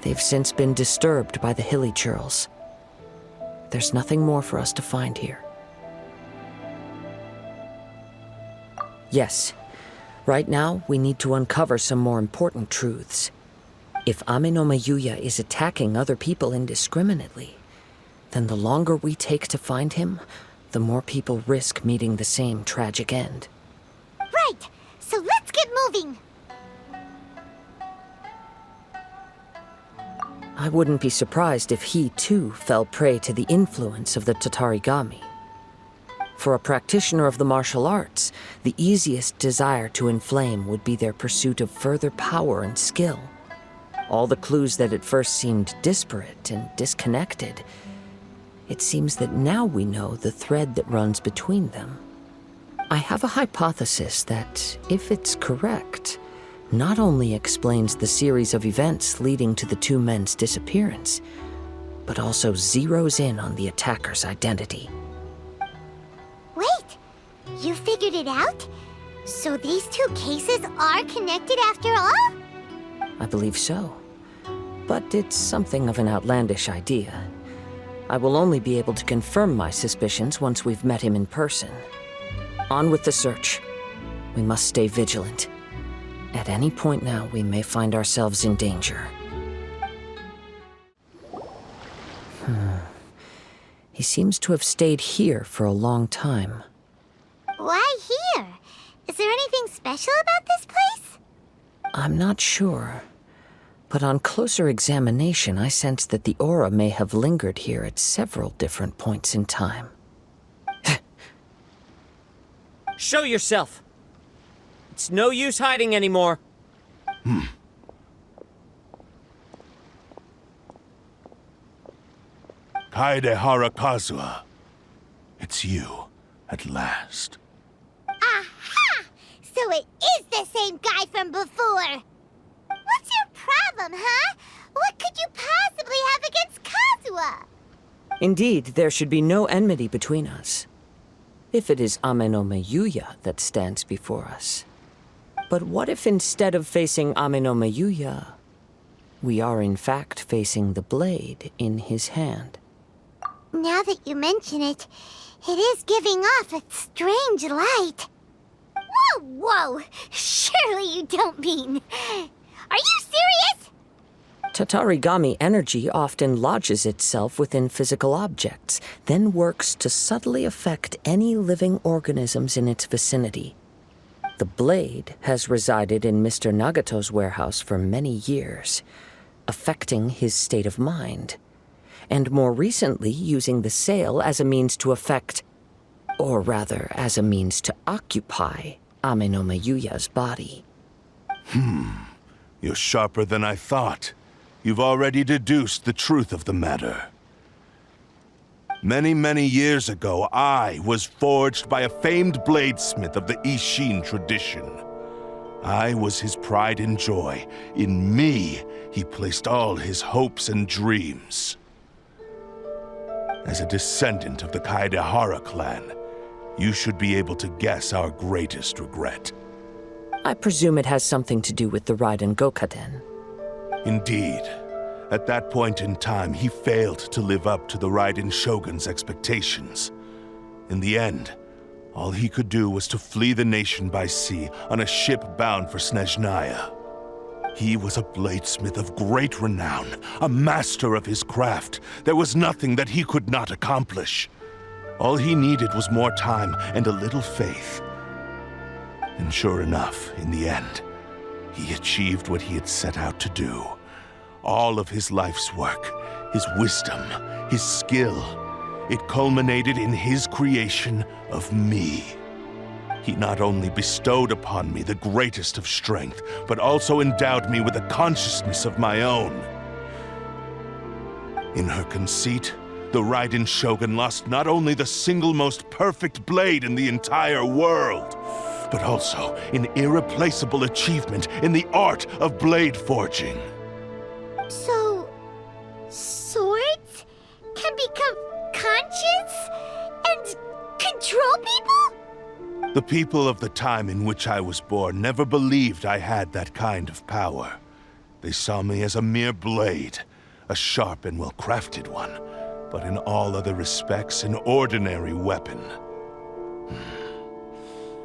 they've since been disturbed by the hilly churls. There's nothing more for us to find here. Yes, right now we need to uncover some more important truths. If Amenoma Yuya is attacking other people indiscriminately, then the longer we take to find him, the more people risk meeting the same tragic end. Right! So let's get moving! I wouldn't be surprised if he, too, fell prey to the influence of the Tatarigami. For a practitioner of the martial arts, the easiest desire to inflame would be their pursuit of further power and skill. All the clues that at first seemed disparate and disconnected, it seems that now we know the thread that runs between them. I have a hypothesis that, if it's correct, not only explains the series of events leading to the 2 men's disappearance, but also zeroes in on the attacker's identity. Wait! You figured it out? So these 2 cases are connected after all? I believe so. but it's something of an outlandish idea. I will only be able to confirm my suspicions once we've met him in person. On with the search. We must stay vigilant. At any point now, we may find ourselves in danger. He seems to have stayed here for a long time. Why here? Is there anything special about this place? I'm not sure. But on closer examination, I sense that the aura may have lingered here at several different points in time. Show yourself! It's no use hiding anymore. Kaedehara Kazuha. It's you, at last. Aha! So it is the same guy from before! What's your problem, huh? What could you possibly have against Kazuha? Indeed, there should be no enmity between us. If it is Ame no Miyuya that stands before us. But what if instead of facing Ame no Miyuya, we are in fact facing the blade in his hand? Now that you mention it, it is giving off a strange light. Whoa, whoa! Surely you don't mean... Are you serious? Tatarigami energy often lodges itself within physical objects, then works to subtly affect any living organisms in its vicinity. The blade has resided in Mr. Nagato's warehouse for many years, affecting his state of mind, and more recently using the sale as a means to affect, or rather as a means to occupy, Ame no Miyuya's body. You're sharper than I thought. You've already deduced the truth of the matter. Many, many years ago, I was forged by a famed bladesmith of the Ishin tradition. I was his pride and joy. In me, he placed all his hopes and dreams. As a descendant of the Kaedehara clan, you should be able to guess our greatest regret. I presume it has something to do with the Raiden Gokaden. Indeed. At that point in time, he failed to live up to the Raiden Shogun's expectations. In the end, all he could do was to flee the nation by sea on a ship bound for Snezhnaya. He was a bladesmith of great renown, a master of his craft. There was nothing that he could not accomplish. All he needed was more time and a little faith. And sure enough, in the end, he achieved what he had set out to do. All of his life's work, his wisdom, his skill, it culminated in his creation of me. He not only bestowed upon me the greatest of strength, but also endowed me with a consciousness of my own. In her conceit, the Raiden Shogun lost not only the single most perfect blade in the entire world, but also an irreplaceable achievement in the art of blade forging. So... swords can become conscious and control people? The people of the time in which I was born never believed I had that kind of power. They saw me as a mere blade, a sharp and well-crafted one, but in all other respects an ordinary weapon.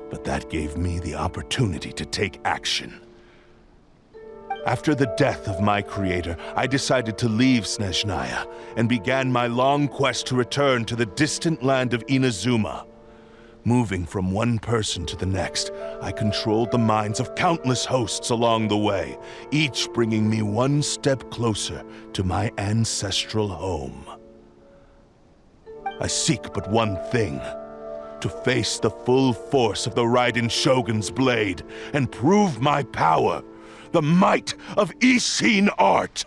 But that gave me the opportunity to take action. After the death of my creator, I decided to leave Snezhnaya and began my long quest to return to the distant land of Inazuma. Moving from one person to the next, I controlled the minds of countless hosts along the way, each bringing me one step closer to my ancestral home. I seek but one thing: to face the full force of the Raiden Shogun's blade and prove my power, the might of Ishin art.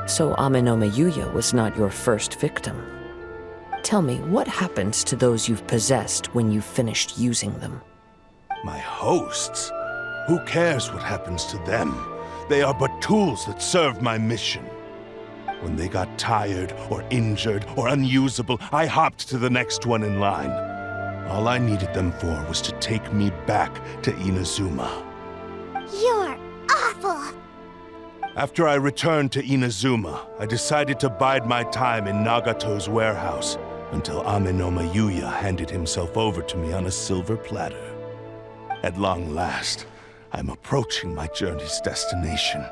So Ame no Miyuya was not your first victim. Tell me, what happens to those you've possessed when you've finished using them? My hosts? Who cares what happens to them? They are but tools that serve my mission. When they got tired, or injured, or unusable, I hopped to the next one in line. All I needed them for was to take me back to Inazuma. You're awful! After I returned to Inazuma, I decided to bide my time in Nagato's warehouse until Amenoma Yuya handed himself over to me on a silver platter. At long last, I'm approaching my journey's destination.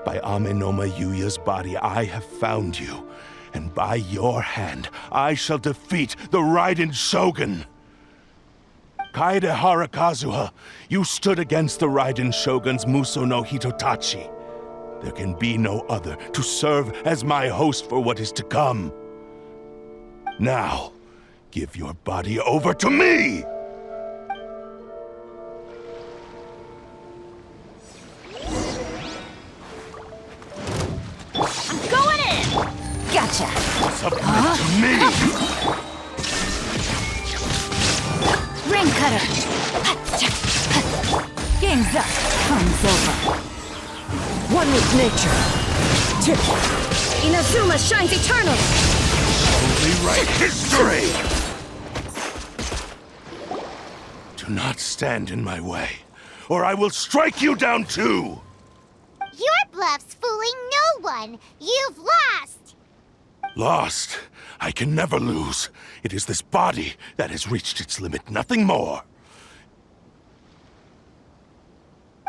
By Amenoma Yuya's body, I have found you, and by your hand, I shall defeat the Raiden Shogun. Kaedehara Kazuha, you stood against the Raiden Shogun's Muso no Hitotachi. There can be no other to serve as my host for what is to come. Now, give your body over to me! I'm going in! Gotcha! Submit to me! Ring cutter! Game's up! Fun's over! One with nature. Inazuma shines eternal! Only write history! Do not stand in my way, or I will strike you down too! Your bluff's fooling no one. You've lost. Lost? I can never lose. It is this body that has reached its limit, nothing more.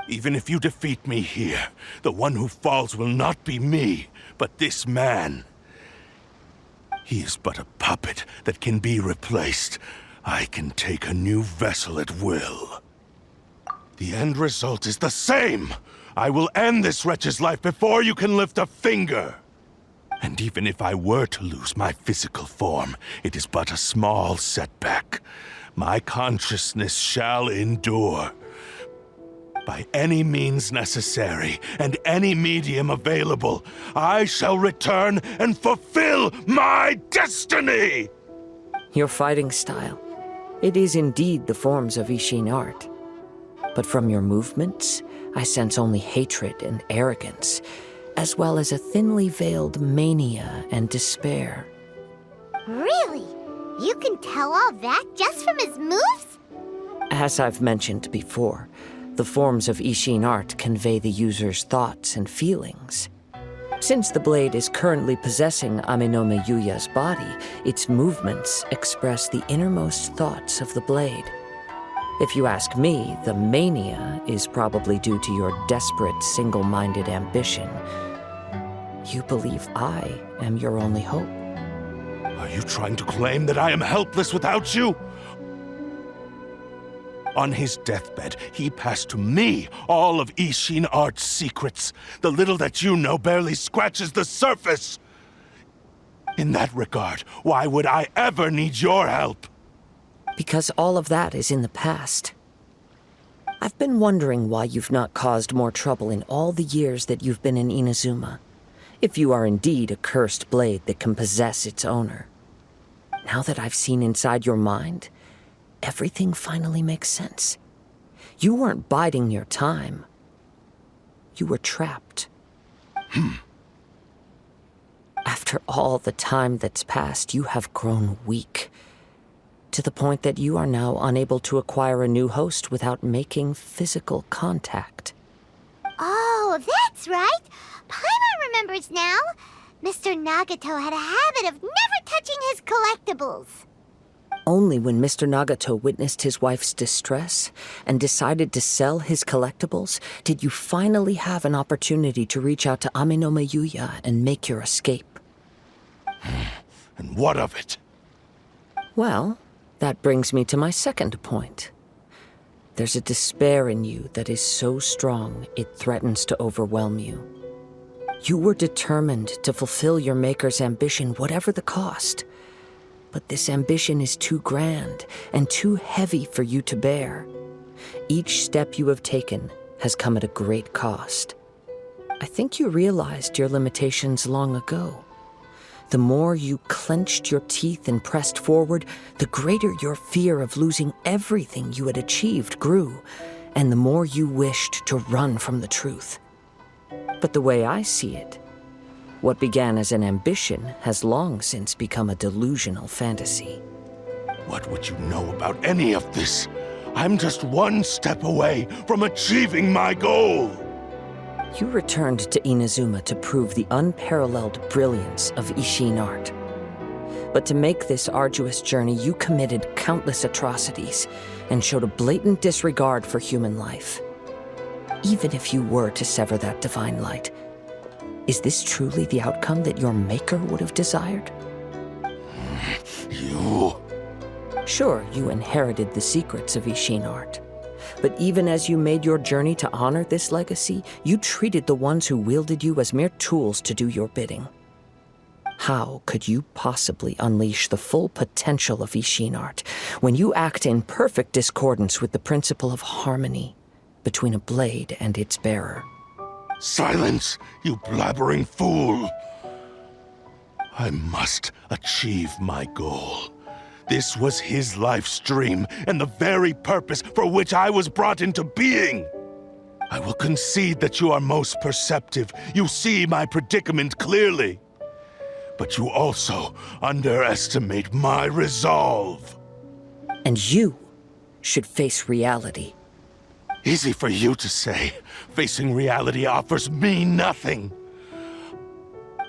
Even if you defeat me here, the one who falls will not be me, but this man. He is but a puppet that can be replaced. I can take a new vessel at will. The end result is the same. I will end this wretch's life before you can lift a finger. And even if I were to lose my physical form, it is but a small setback. My consciousness shall endure. By any means necessary, and any medium available, I shall return and fulfill my destiny! Your fighting style. It is indeed the forms of Ishin art. But from your movements, I sense only hatred and arrogance, as well as a thinly veiled mania and despair. Really? You can tell all that just from his moves? As I've mentioned before, the forms of Ishin art convey the user's thoughts and feelings. Since the blade is currently possessing Amenoma Yuya's body, its movements express the innermost thoughts of the blade. If you ask me, the mania is probably due to your desperate, single-minded ambition. You believe I am your only hope. Are you trying to claim that I am helpless without you? On his deathbed, he passed to me all of Ishin art's secrets. The little that you know barely scratches the surface. In that regard, why would I ever need your help? Because all of that is in the past. I've been wondering why you've not caused more trouble in all the years that you've been in Inazuma. If you are indeed a cursed blade that can possess its owner. Now that I've seen inside your mind, everything finally makes sense. You weren't biding your time. You were trapped. After all the time that's passed, you have grown weak. To the point that you are now unable to acquire a new host without making physical contact. Oh, that's right. Paimon remembers now. Mr. Nagato had a habit of never touching his collectibles. Only when Mr. Nagato witnessed his wife's distress and decided to sell his collectibles did you finally have an opportunity to reach out to Amenoma Yuya and make your escape. And what of it? Well, that brings me to my second point. There's a despair in you that is so strong it threatens to overwhelm you. You were determined to fulfill your maker's ambition, whatever the cost. But this ambition is too grand and too heavy for you to bear. Each step you have taken has come at a great cost. I think you realized your limitations long ago. The more you clenched your teeth and pressed forward, the greater your fear of losing everything you had achieved grew, and the more you wished to run from the truth. But the way I see it, what began as an ambition has long since become a delusional fantasy. What would you know about any of this? I'm just one step away from achieving my goal. You returned to Inazuma to prove the unparalleled brilliance of Ishin art. But to make this arduous journey, you committed countless atrocities and showed a blatant disregard for human life. Even if you were to sever that divine light, is this truly the outcome that your maker would have desired? You... Sure, you inherited the secrets of Ishin art. But even as you made your journey to honor this legacy, you treated the ones who wielded you as mere tools to do your bidding. How could you possibly unleash the full potential of Ishin art when you act in perfect discordance with the principle of harmony between a blade and its bearer? Silence, you blabbering fool! I must achieve my goal. This was his life's dream, and the very purpose for which I was brought into being. I will concede that you are most perceptive. You see my predicament clearly. But you also underestimate my resolve. And you should face reality. Easy for you to say. Facing reality offers me nothing.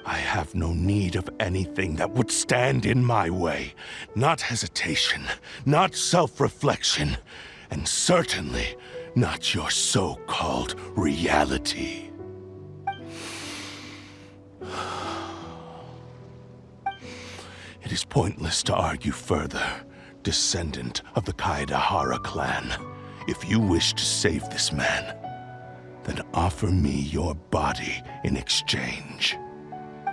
I have no need of anything that would stand in my way. Not hesitation, not self-reflection, and certainly not your so-called reality. It is pointless to argue further, descendant of the Kaedahara clan. If you wish to save this man, then offer me your body in exchange.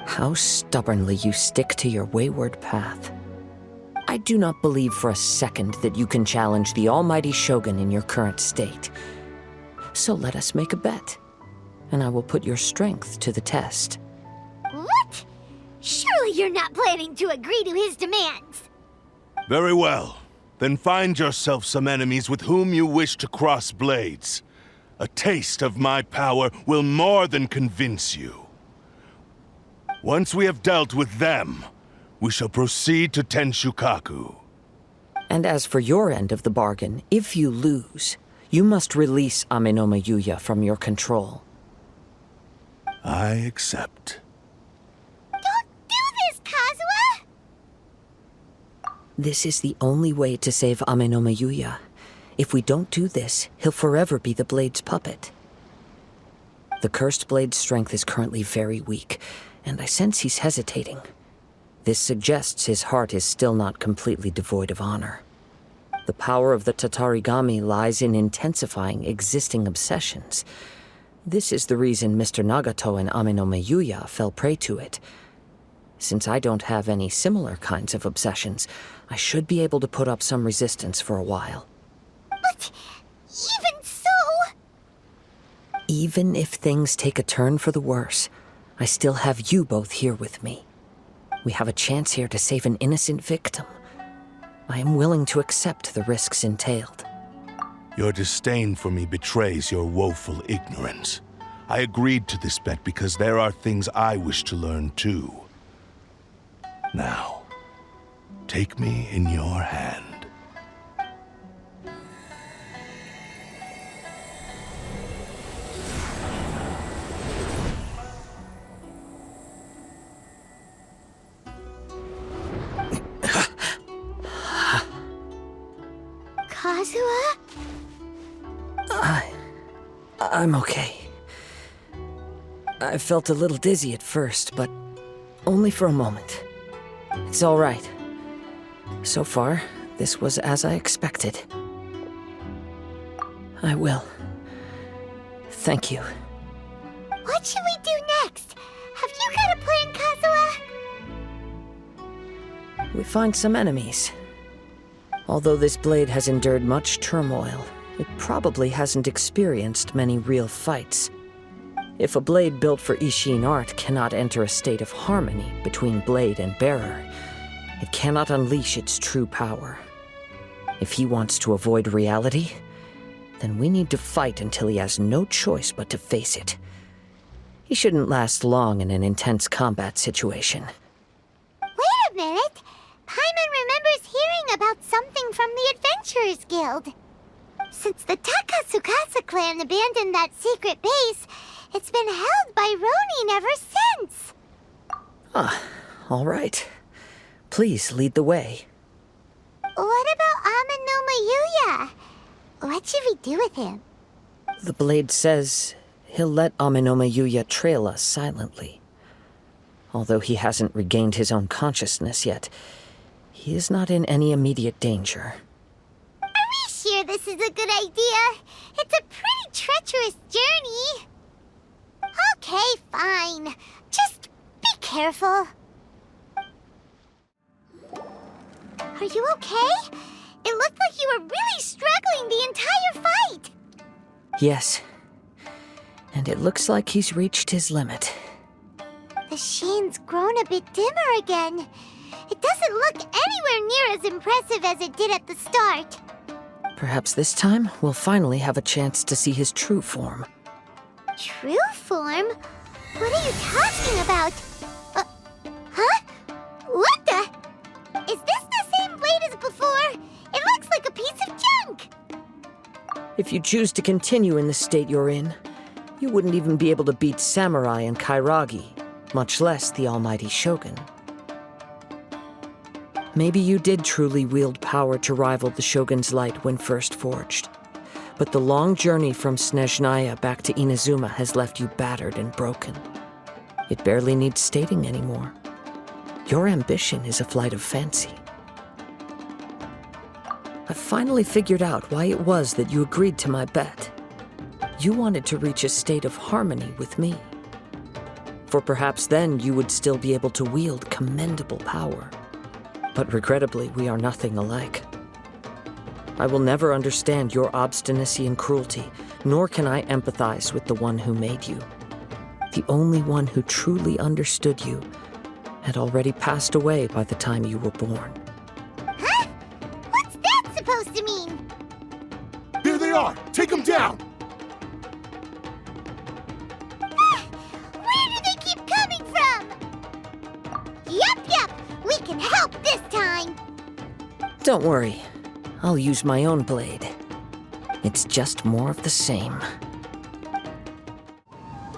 How stubbornly you stick to your wayward path. I do not believe for a second that you can challenge the almighty Shogun in your current state. So let us make a bet, and I will put your strength to the test. What? Surely you're not planning to agree to his demands. Very well. Then find yourself some enemies with whom you wish to cross blades. A taste of my power will more than convince you. Once we have dealt with them, we shall proceed to Tenshukaku. And as for your end of the bargain, if you lose, you must release Amenoma Yuya from your control. I accept. Don't do this, Kazuha! This is the only way to save Amenoma Yuya. If we don't do this, he'll forever be the Blade's puppet. The Cursed Blade's strength is currently very weak, and I sense he's hesitating. This suggests his heart is still not completely devoid of honor. The power of the Tatarigami lies in intensifying existing obsessions. This is the reason Mr. Nagato and Amenoma Yuya fell prey to it. Since I don't have any similar kinds of obsessions, I should be able to put up some resistance for a while. But even so... Even if things take a turn for the worse, I still have you both here with me. We have a chance here to save an innocent victim. I am willing to accept the risks entailed. Your disdain for me betrays your woeful ignorance. I agreed to this bet because there are things I wish to learn too. Now, take me in your hand. Kazuha? I'm okay. I felt a little dizzy at first, but only for a moment. It's all right. So far, this was as I expected. I will. Thank you. What should we do next? Have you got a plan, Kazuha? We find some enemies. Although this blade has endured much turmoil, it probably hasn't experienced many real fights. If a blade built for Ishin art cannot enter a state of harmony between blade and bearer, it cannot unleash its true power. If he wants to avoid reality, then we need to fight until he has no choice but to face it. He shouldn't last long in an intense combat situation. Wait a minute! Paimon remembers hearing about something from the Adventurers Guild. Since the Takatsukasa clan abandoned that secret base, It's been held by Ronin ever since. All right. Please lead the way. What about Amanuma Yuya? What should we do with him? The blade says he'll let Amanoma Yuya trail us silently. Although he hasn't regained his own consciousness yet, he is not in any immediate danger. Are we sure this is a good idea? It's a pretty treacherous journey. Okay, fine. Just be careful. Are you okay? It looked like you were really struggling the entire fight. Yes. And it looks like he's reached his limit. The sheen's grown a bit dimmer again. It doesn't look anywhere near as impressive as it did at the start. Perhaps this time we'll finally have a chance to see his true form. True form? What are you talking about? Huh? What the? Is this the same blade as before? It looks like a piece of junk! If you choose to continue in the state you're in, you wouldn't even be able to beat Samurai and Kairagi, much less the almighty Shogun. Maybe you did truly wield power to rival the Shogun's light when first forged. But the long journey from Snezhnaya back to Inazuma has left you battered and broken. It barely needs stating anymore. Your ambition is a flight of fancy. I've finally figured out why it was that you agreed to my bet. You wanted to reach a state of harmony with me. For perhaps then you would still be able to wield commendable power. But regrettably, we are nothing alike. I will never understand your obstinacy and cruelty, nor can I empathize with the one who made you. The only one who truly understood you had already passed away by the time you were born. Huh? What's that supposed to mean? Here they are! Take them down! Where do they keep coming from? Yup, we can help this time. Don't worry. I'll use my own blade. It's just more of the same.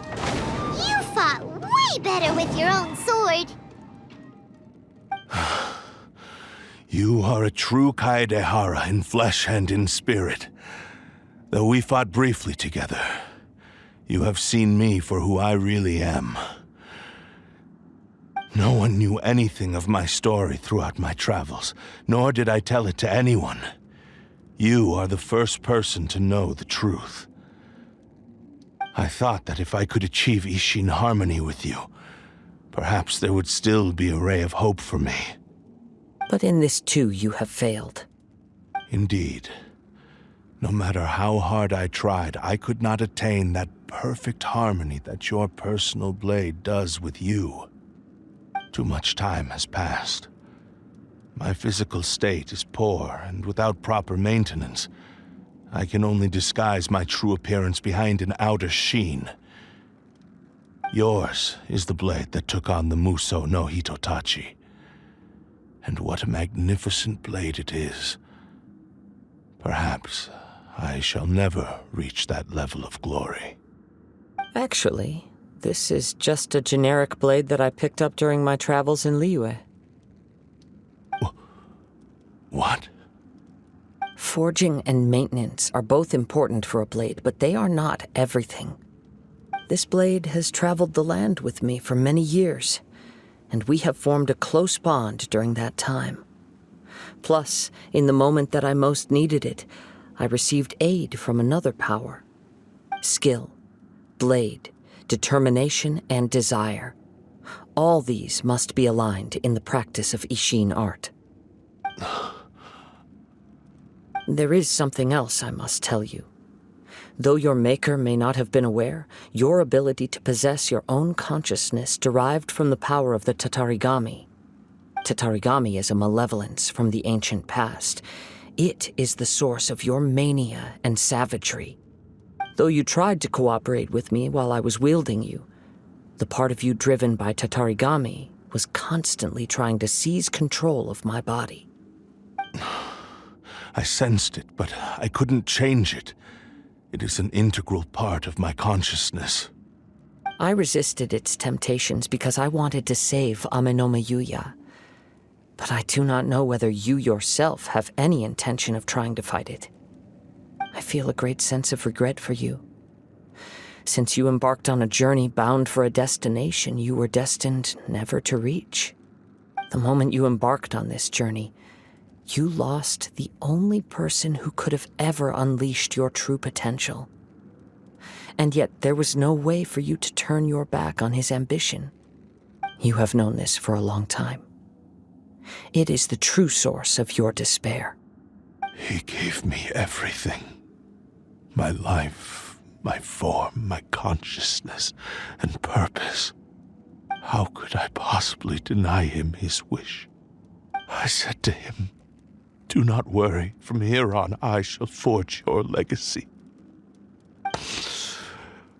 You fought way better with your own sword. You are a true Kaedehara in flesh and in spirit. Though we fought briefly together, you have seen me for who I really am. No one knew anything of my story throughout my travels, nor did I tell it to anyone. You are the first person to know the truth. I thought that if I could achieve Ishin harmony with you, perhaps there would still be a ray of hope for me. But in this too, you have failed. Indeed. No matter how hard I tried, I could not attain that perfect harmony that your personal blade does with you. Too much time has passed. My physical state is poor, and without proper maintenance, I can only disguise my true appearance behind an outer sheen. Yours is the blade that took on the Muso no Hitotachi. And what a magnificent blade it is. Perhaps I shall never reach that level of glory. Actually, this is just a generic blade that I picked up during my travels in Liyue. What? Forging and maintenance are both important for a blade, but they are not everything. This blade has traveled the land with me for many years, and we have formed a close bond during that time. Plus, in the moment that I most needed it, I received aid from another power. Skill, blade, determination, and desire. All these must be aligned in the practice of Ishin art. There is something else I must tell you. Though your maker may not have been aware, your ability to possess your own consciousness derived from the power of the Tatarigami. Tatarigami is a malevolence from the ancient past. It is the source of your mania and savagery. Though you tried to cooperate with me while I was wielding you, the part of you driven by Tatarigami was constantly trying to seize control of my body. I sensed it, but I couldn't change it. It is an integral part of my consciousness. I resisted its temptations because I wanted to save Amenoma Yuya. But I do not know whether you yourself have any intention of trying to fight it. I feel a great sense of regret for you. Since you embarked on a journey bound for a destination you were destined never to reach. The moment you embarked on this journey, you lost the only person who could have ever unleashed your true potential. And yet there was no way for you to turn your back on his ambition. You have known this for a long time. It is the true source of your despair. He gave me everything. My life, my form, my consciousness, and purpose. How could I possibly deny him his wish? I said to him, "Do not worry, from here on I shall forge your legacy."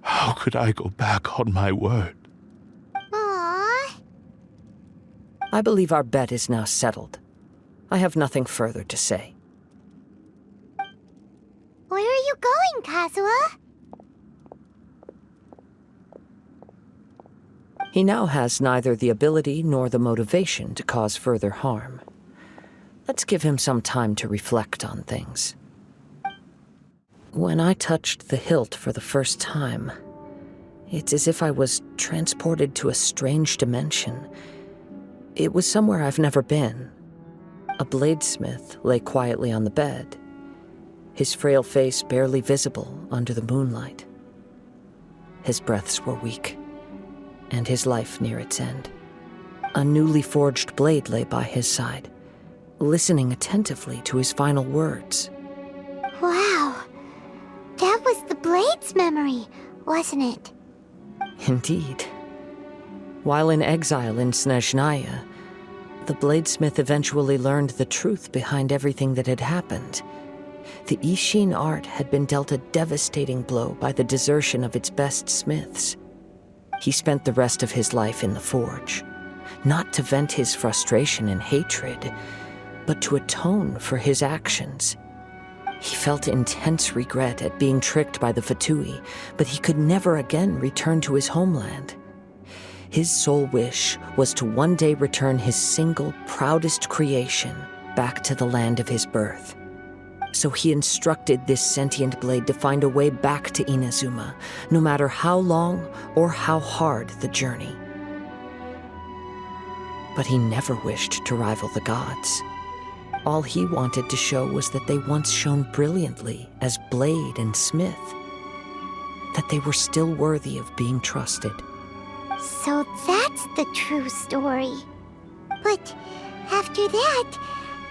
How could I go back on my word? Aww. I believe our bet is now settled. I have nothing further to say. Where are you going, Kazuha? He now has neither the ability nor the motivation to cause further harm. Let's give him some time to reflect on things. When I touched the hilt for the first time, it's as if I was transported to a strange dimension. It was somewhere I've never been. A bladesmith lay quietly on the bed, his frail face barely visible under the moonlight. His breaths were weak, and his life near its end. A newly forged blade lay by his side, listening attentively to his final words. Wow. That was the Blade's memory, wasn't it? Indeed. While in exile in Snezhnaya, the bladesmith eventually learned the truth behind everything that had happened. The Ishin art had been dealt a devastating blow by the desertion of its best smiths. He spent the rest of his life in the forge, not to vent his frustration and hatred, but to atone for his actions. He felt intense regret at being tricked by the Fatui, but he could never again return to his homeland. His sole wish was to one day return his single, proudest creation back to the land of his birth. So he instructed this sentient blade to find a way back to Inazuma, no matter how long or how hard the journey. But he never wished to rival the gods. All he wanted to show was that they once shone brilliantly as blade and smith, that they were still worthy of being trusted. So that's the true story. But after that,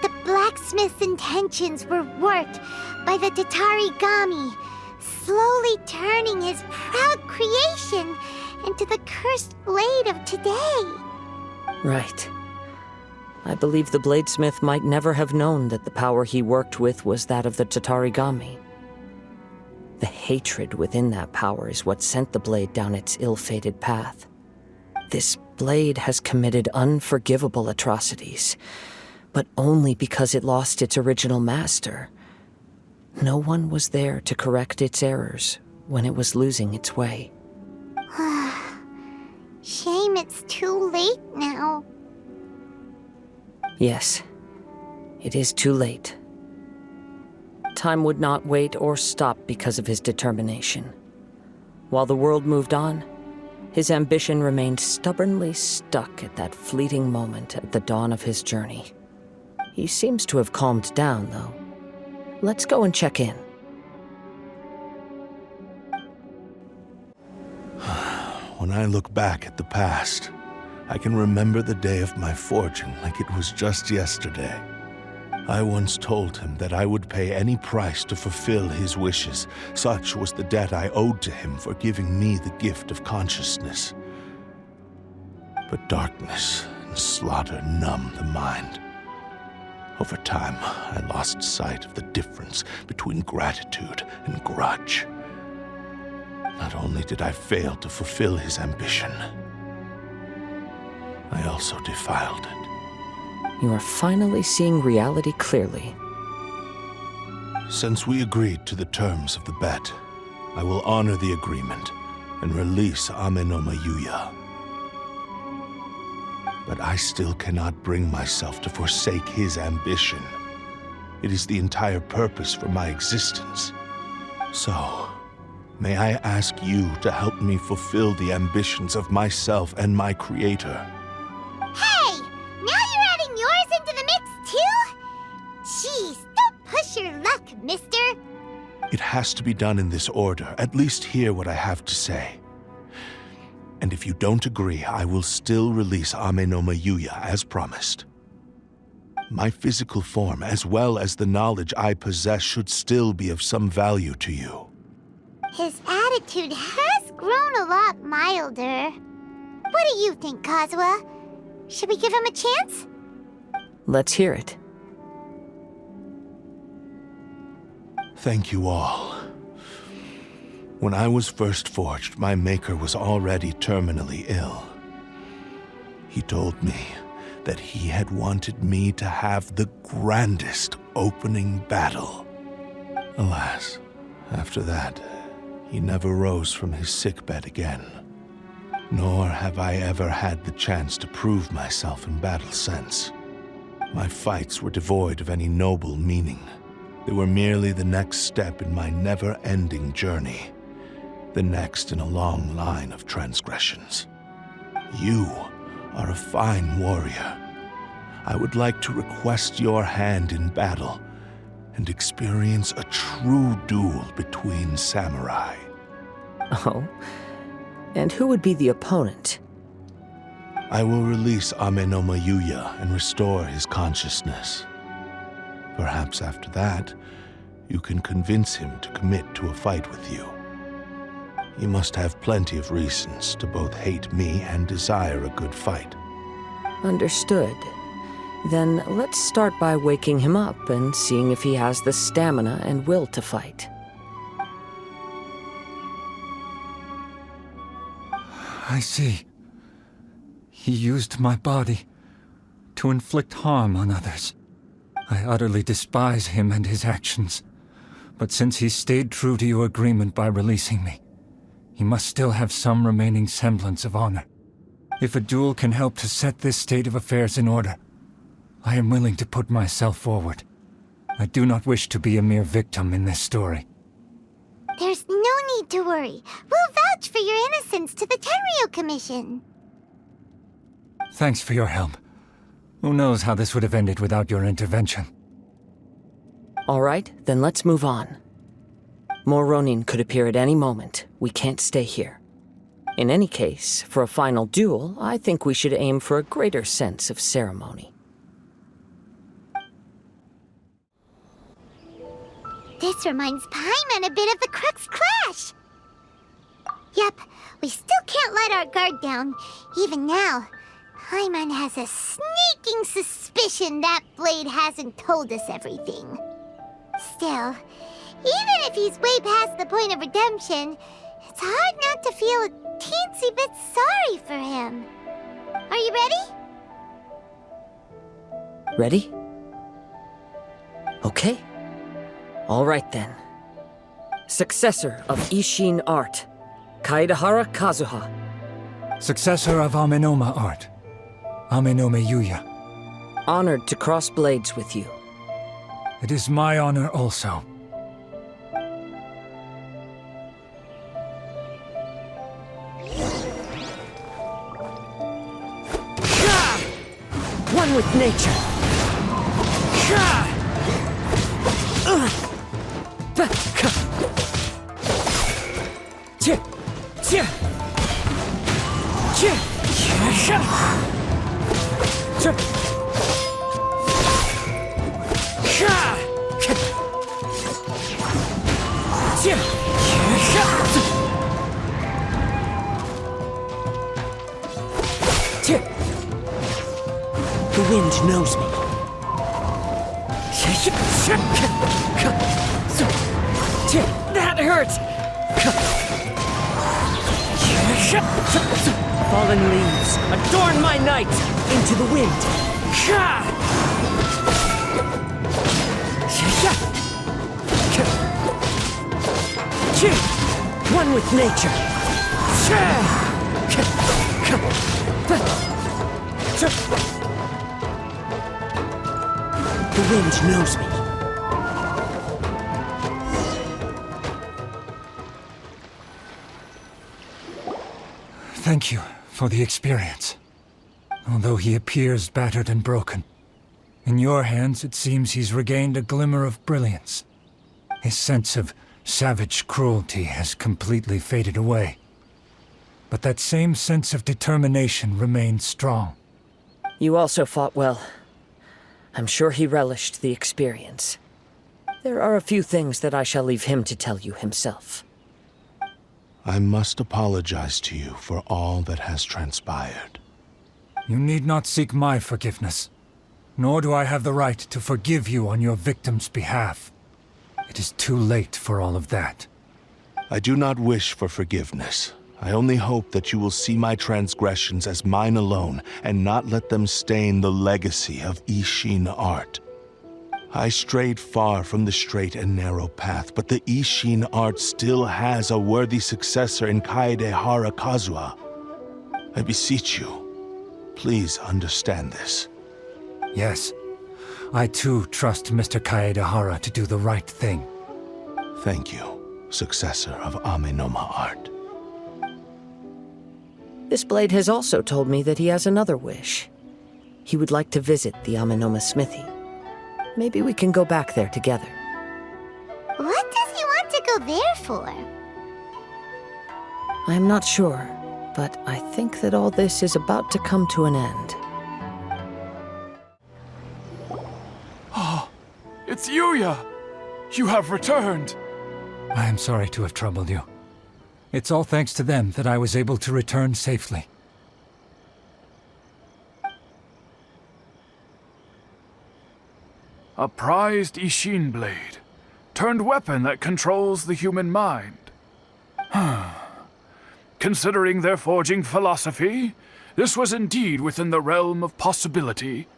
the blacksmith's intentions were worked by the Tatarigami, slowly turning his proud creation into the cursed blade of today. Right. I believe the bladesmith might never have known that the power he worked with was that of the Tatarigami. The hatred within that power is what sent the blade down its ill-fated path. This blade has committed unforgivable atrocities, but only because it lost its original master. No one was there to correct its errors when it was losing its way. Shame it's too late now. Yes, it is too late. Time would not wait or stop because of his determination. While the world moved on, his ambition remained stubbornly stuck at that fleeting moment at the dawn of his journey. He seems to have calmed down, though. Let's go and check in. When I look back at the past, I can remember the day of my forging like it was just yesterday. I once told him that I would pay any price to fulfill his wishes. Such was the debt I owed to him for giving me the gift of consciousness. But darkness and slaughter numb the mind. Over time, I lost sight of the difference between gratitude and grudge. Not only did I fail to fulfill his ambition, I also defiled it. You are finally seeing reality clearly. Since we agreed to the terms of the bet, I will honor the agreement and release Ame no Mayuya. But I still cannot bring myself to forsake his ambition. It is the entire purpose for my existence. So, may I ask you to help me fulfill the ambitions of myself and my creator? Hey! Now you're adding yours into the mix, too? Jeez, don't push your luck, mister. It has to be done in this order. At least hear what I have to say. And if you don't agree, I will still release Ame no Mayuya as promised. My physical form, as well as the knowledge I possess, should still be of some value to you. His attitude has grown a lot milder. What do you think, Kazuha? Should we give him a chance? Let's hear it. Thank you all. When I was first forged, my maker was already terminally ill. He told me that he had wanted me to have the grandest opening battle. Alas, after that, he never rose from his sickbed again. Nor have I ever had the chance to prove myself in battle since. My fights were devoid of any noble meaning. They were merely the next step in my never-ending journey, the next in a long line of transgressions. You are a fine warrior. I would like to request your hand in battle and experience a true duel between samurai. Oh? And who would be the opponent? I will release Ame no Mayuya and restore his consciousness. Perhaps after that, you can convince him to commit to a fight with you. He must have plenty of reasons to both hate me and desire a good fight. Understood. Then let's start by waking him up and seeing if he has the stamina and will to fight. I see. He used my body to inflict harm on others. I utterly despise him and his actions. But since he stayed true to your agreement by releasing me, he must still have some remaining semblance of honor. If a duel can help to set this state of affairs in order, I am willing to put myself forward. I do not wish to be a mere victim in this story. There's no need to worry. We'll vouch for your innocence to the Tenryu Commission. Thanks for your help. Who knows how this would have ended without your intervention? All right, then let's move on. More Ronin could appear at any moment. We can't stay here. In any case, for a final duel, I think we should aim for a greater sense of ceremony. This reminds Paimon a bit of the Crux Clash. Yep, we still can't let our guard down. Even now, Paimon has a sneaking suspicion that Blade hasn't told us everything. Still, even if he's way past the point of redemption, it's hard not to feel a teensy bit sorry for him. Are you ready? Ready? Okay. All right then. Successor of Ishin art, Kaedahara Kazuha. Successor of Amenoma art, Ame no Mayuya. Honored to cross blades with you. It is my honor also. One with nature. The wind knows me. That hurts! Fallen leaves, adorn my night! Into the wind! One with nature! The wind knows me. Thank you for the experience. Although he appears battered and broken, in your hands it seems he's regained a glimmer of brilliance. His sense of savage cruelty has completely faded away. But that same sense of determination remains strong. You also fought well. I'm sure he relished the experience. There are a few things that I shall leave him to tell you himself. I must apologize to you for all that has transpired. You need not seek my forgiveness, nor do I have the right to forgive you on your victim's behalf. It is too late for all of that. I do not wish for forgiveness. I only hope that you will see my transgressions as mine alone and not let them stain the legacy of Ishin art. I strayed far from the straight and narrow path, but the Ishin art still has a worthy successor in Kaedehara Kazuha. I beseech you, please understand this. Yes, I too trust Mr. Kaedehara to do the right thing. Thank you, successor of Amenoma art. This blade has also told me that he has another wish. He would like to visit the Amenoma smithy. Maybe we can go back there together. What does he want to go there for? I'm not sure, but I think that all this is about to come to an end. It's Yuya! You have returned! I am sorry to have troubled you. It's all thanks to them that I was able to return safely. A prized Ishin blade, turned weapon that controls the human mind. Considering their forging philosophy, this was indeed within the realm of possibility.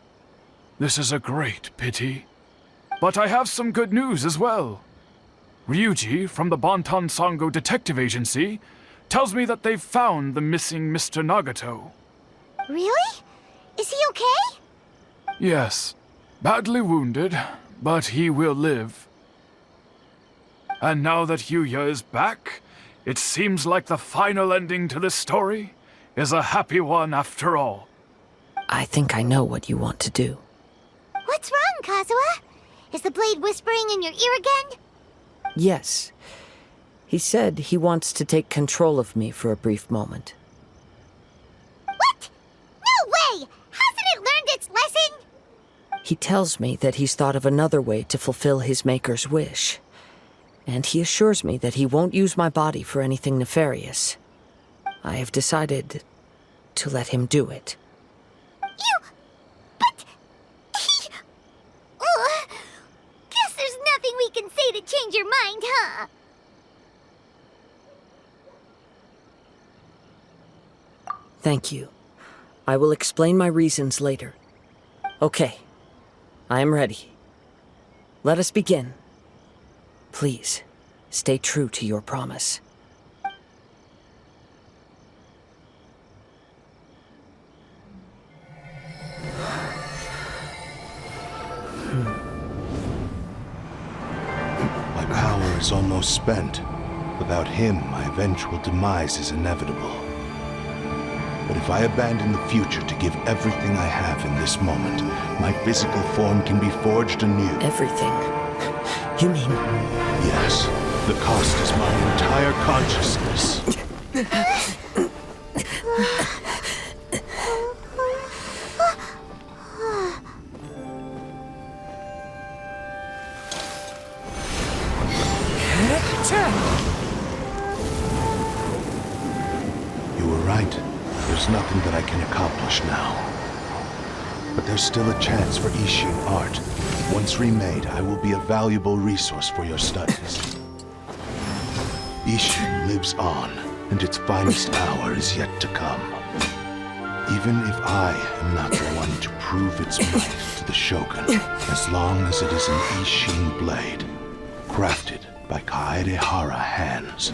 This is a great pity. But I have some good news as well. Ryuji, from the Bonton Sango Detective Agency, tells me that they've found the missing Mr. Nagato. Really? Is he okay? Yes, badly wounded, but he will live. And now that Yuya is back, it seems like the final ending to this story is a happy one after all. I think I know what you want to do. What's wrong, Kazuha? Is the blade whispering in your ear again? Yes. He said he wants to take control of me for a brief moment. What? No way! Hasn't it learned its lesson? He tells me that he's thought of another way to fulfill his maker's wish. And he assures me that he won't use my body for anything nefarious. I have decided to let him do it. But... Guess there's nothing we can say to change your mind, huh? Thank you. I will explain my reasons later. Okay. I am ready. Let us begin. Please, stay true to your promise. My power is almost spent. Without him, my eventual demise is inevitable. But if I abandon the future to give everything I have in this moment, my physical form can be forged anew. Everything? You mean... Yes. The cost is my entire consciousness. You were right. There's nothing that I can accomplish now. But there's still a chance for Ishin art. Once remade, I will be a valuable resource for your studies. Ishin lives on, and its finest hour is yet to come. Even if I am not the one to prove its might to the Shogun, as long as it is an Ishin blade, crafted by Kaedehara hands,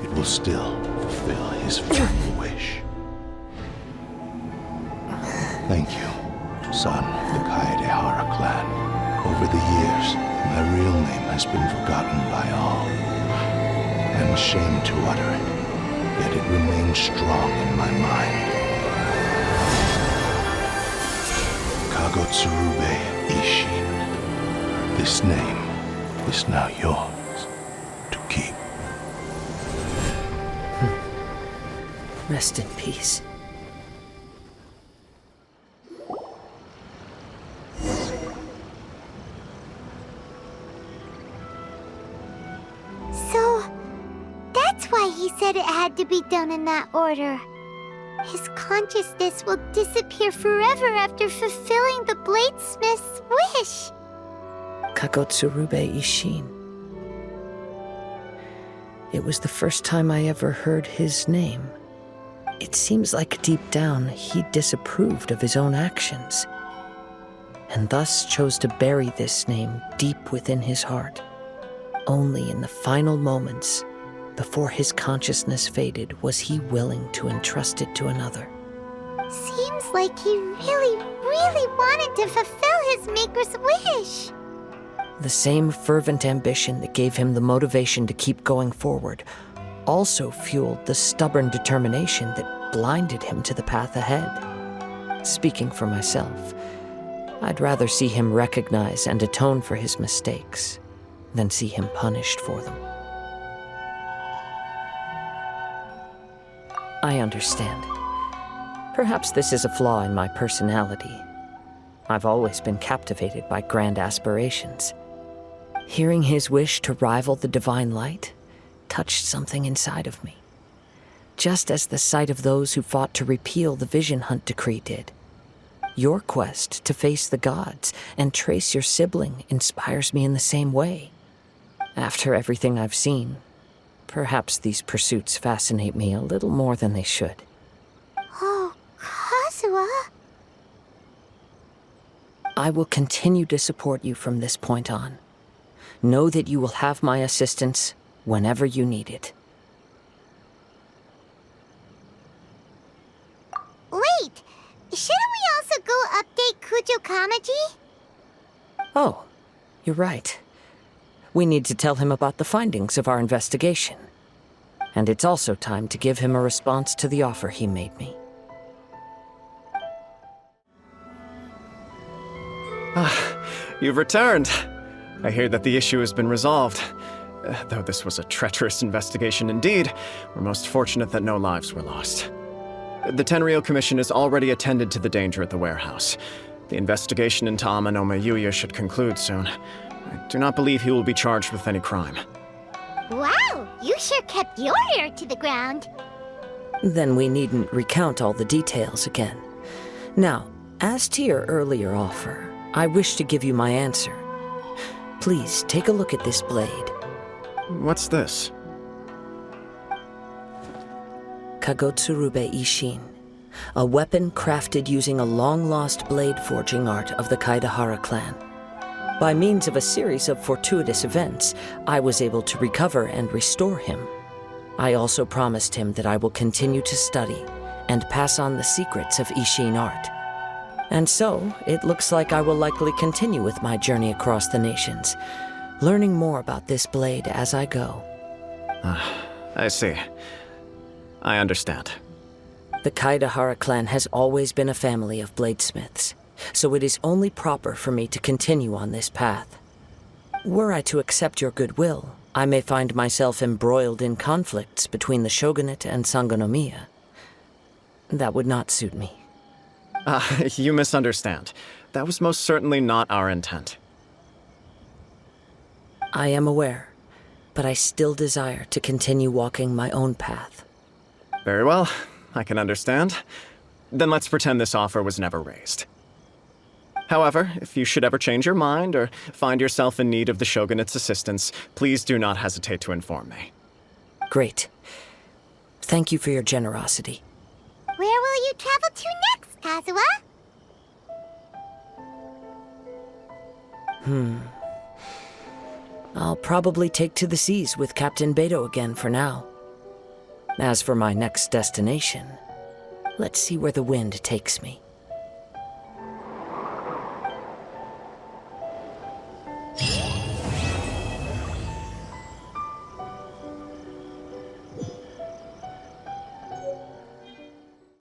it will still fulfill his final wish. Thank you, son of the Kaedehara clan. Over the years, my real name has been forgotten by all. I'm ashamed to utter it, yet it remains strong in my mind. Kagotsurube Ishin. This name is now yours to keep. Rest in peace. So, that's why he said it had to be done in that order. His consciousness will disappear forever after fulfilling the bladesmith's wish. Kagotsurube Ishin. It was the first time I ever heard his name. It seems like deep down he disapproved of his own actions, and thus chose to bury this name deep within his heart. Only in the final moments, before his consciousness faded, was he willing to entrust it to another. Seems like he really, really wanted to fulfill his maker's wish. The same fervent ambition that gave him the motivation to keep going forward also fueled the stubborn determination that blinded him to the path ahead. Speaking for myself, I'd rather see him recognize and atone for his mistakes than see him punished for them. I understand. Perhaps this is a flaw in my personality. I've always been captivated by grand aspirations. Hearing his wish to rival the divine light touched something inside of me, just as the sight of those who fought to repeal the Vision Hunt decree did. Your quest to face the gods and trace your sibling inspires me in the same way. After everything I've seen, perhaps these pursuits fascinate me a little more than they should. Oh, Kazuha. I will continue to support you from this point on. Know that you will have my assistance whenever you need it. Wait, shouldn't we also go update Kujo Kamaji? Oh, you're right. We need to tell him about the findings of our investigation. And it's also time to give him a response to the offer he made me. You've returned. I hear that the issue has been resolved. Though this was a treacherous investigation indeed, we're most fortunate that no lives were lost. The Tenryou Commission has already attended to the danger at the warehouse. The investigation into Amanome Yuya should conclude soon. I do not believe he will be charged with any crime. Wow, you sure kept your ear to the ground. Then we needn't recount all the details again. Now, as to your earlier offer, I wish to give you my answer. Please take a look at this blade. What's this? Kagotsurube Ishin, a weapon crafted using a long-lost blade forging art of the Kaedehara clan. By means of a series of fortuitous events, I was able to recover and restore him. I also promised him that I will continue to study and pass on the secrets of Ishin art. And so, it looks like I will likely continue with my journey across the nations, learning more about this blade as I go. I see. I understand. The Kaedehara clan has always been a family of bladesmiths, so it is only proper for me to continue on this path. Were I to accept your goodwill, I may find myself embroiled in conflicts between the shogunate and Sangonomiya. That would not suit me. You misunderstand. That was most certainly not our intent. I am aware, but I still desire to continue walking my own path. Very well, I can understand. Then let's pretend this offer was never raised. However, if you should ever change your mind or find yourself in need of the Shogunate's assistance, please do not hesitate to inform me. Great. Thank you for your generosity. Where will you travel to next, Kazuha? I'll probably take to the seas with Captain Beto again for now. As for my next destination, let's see where the wind takes me.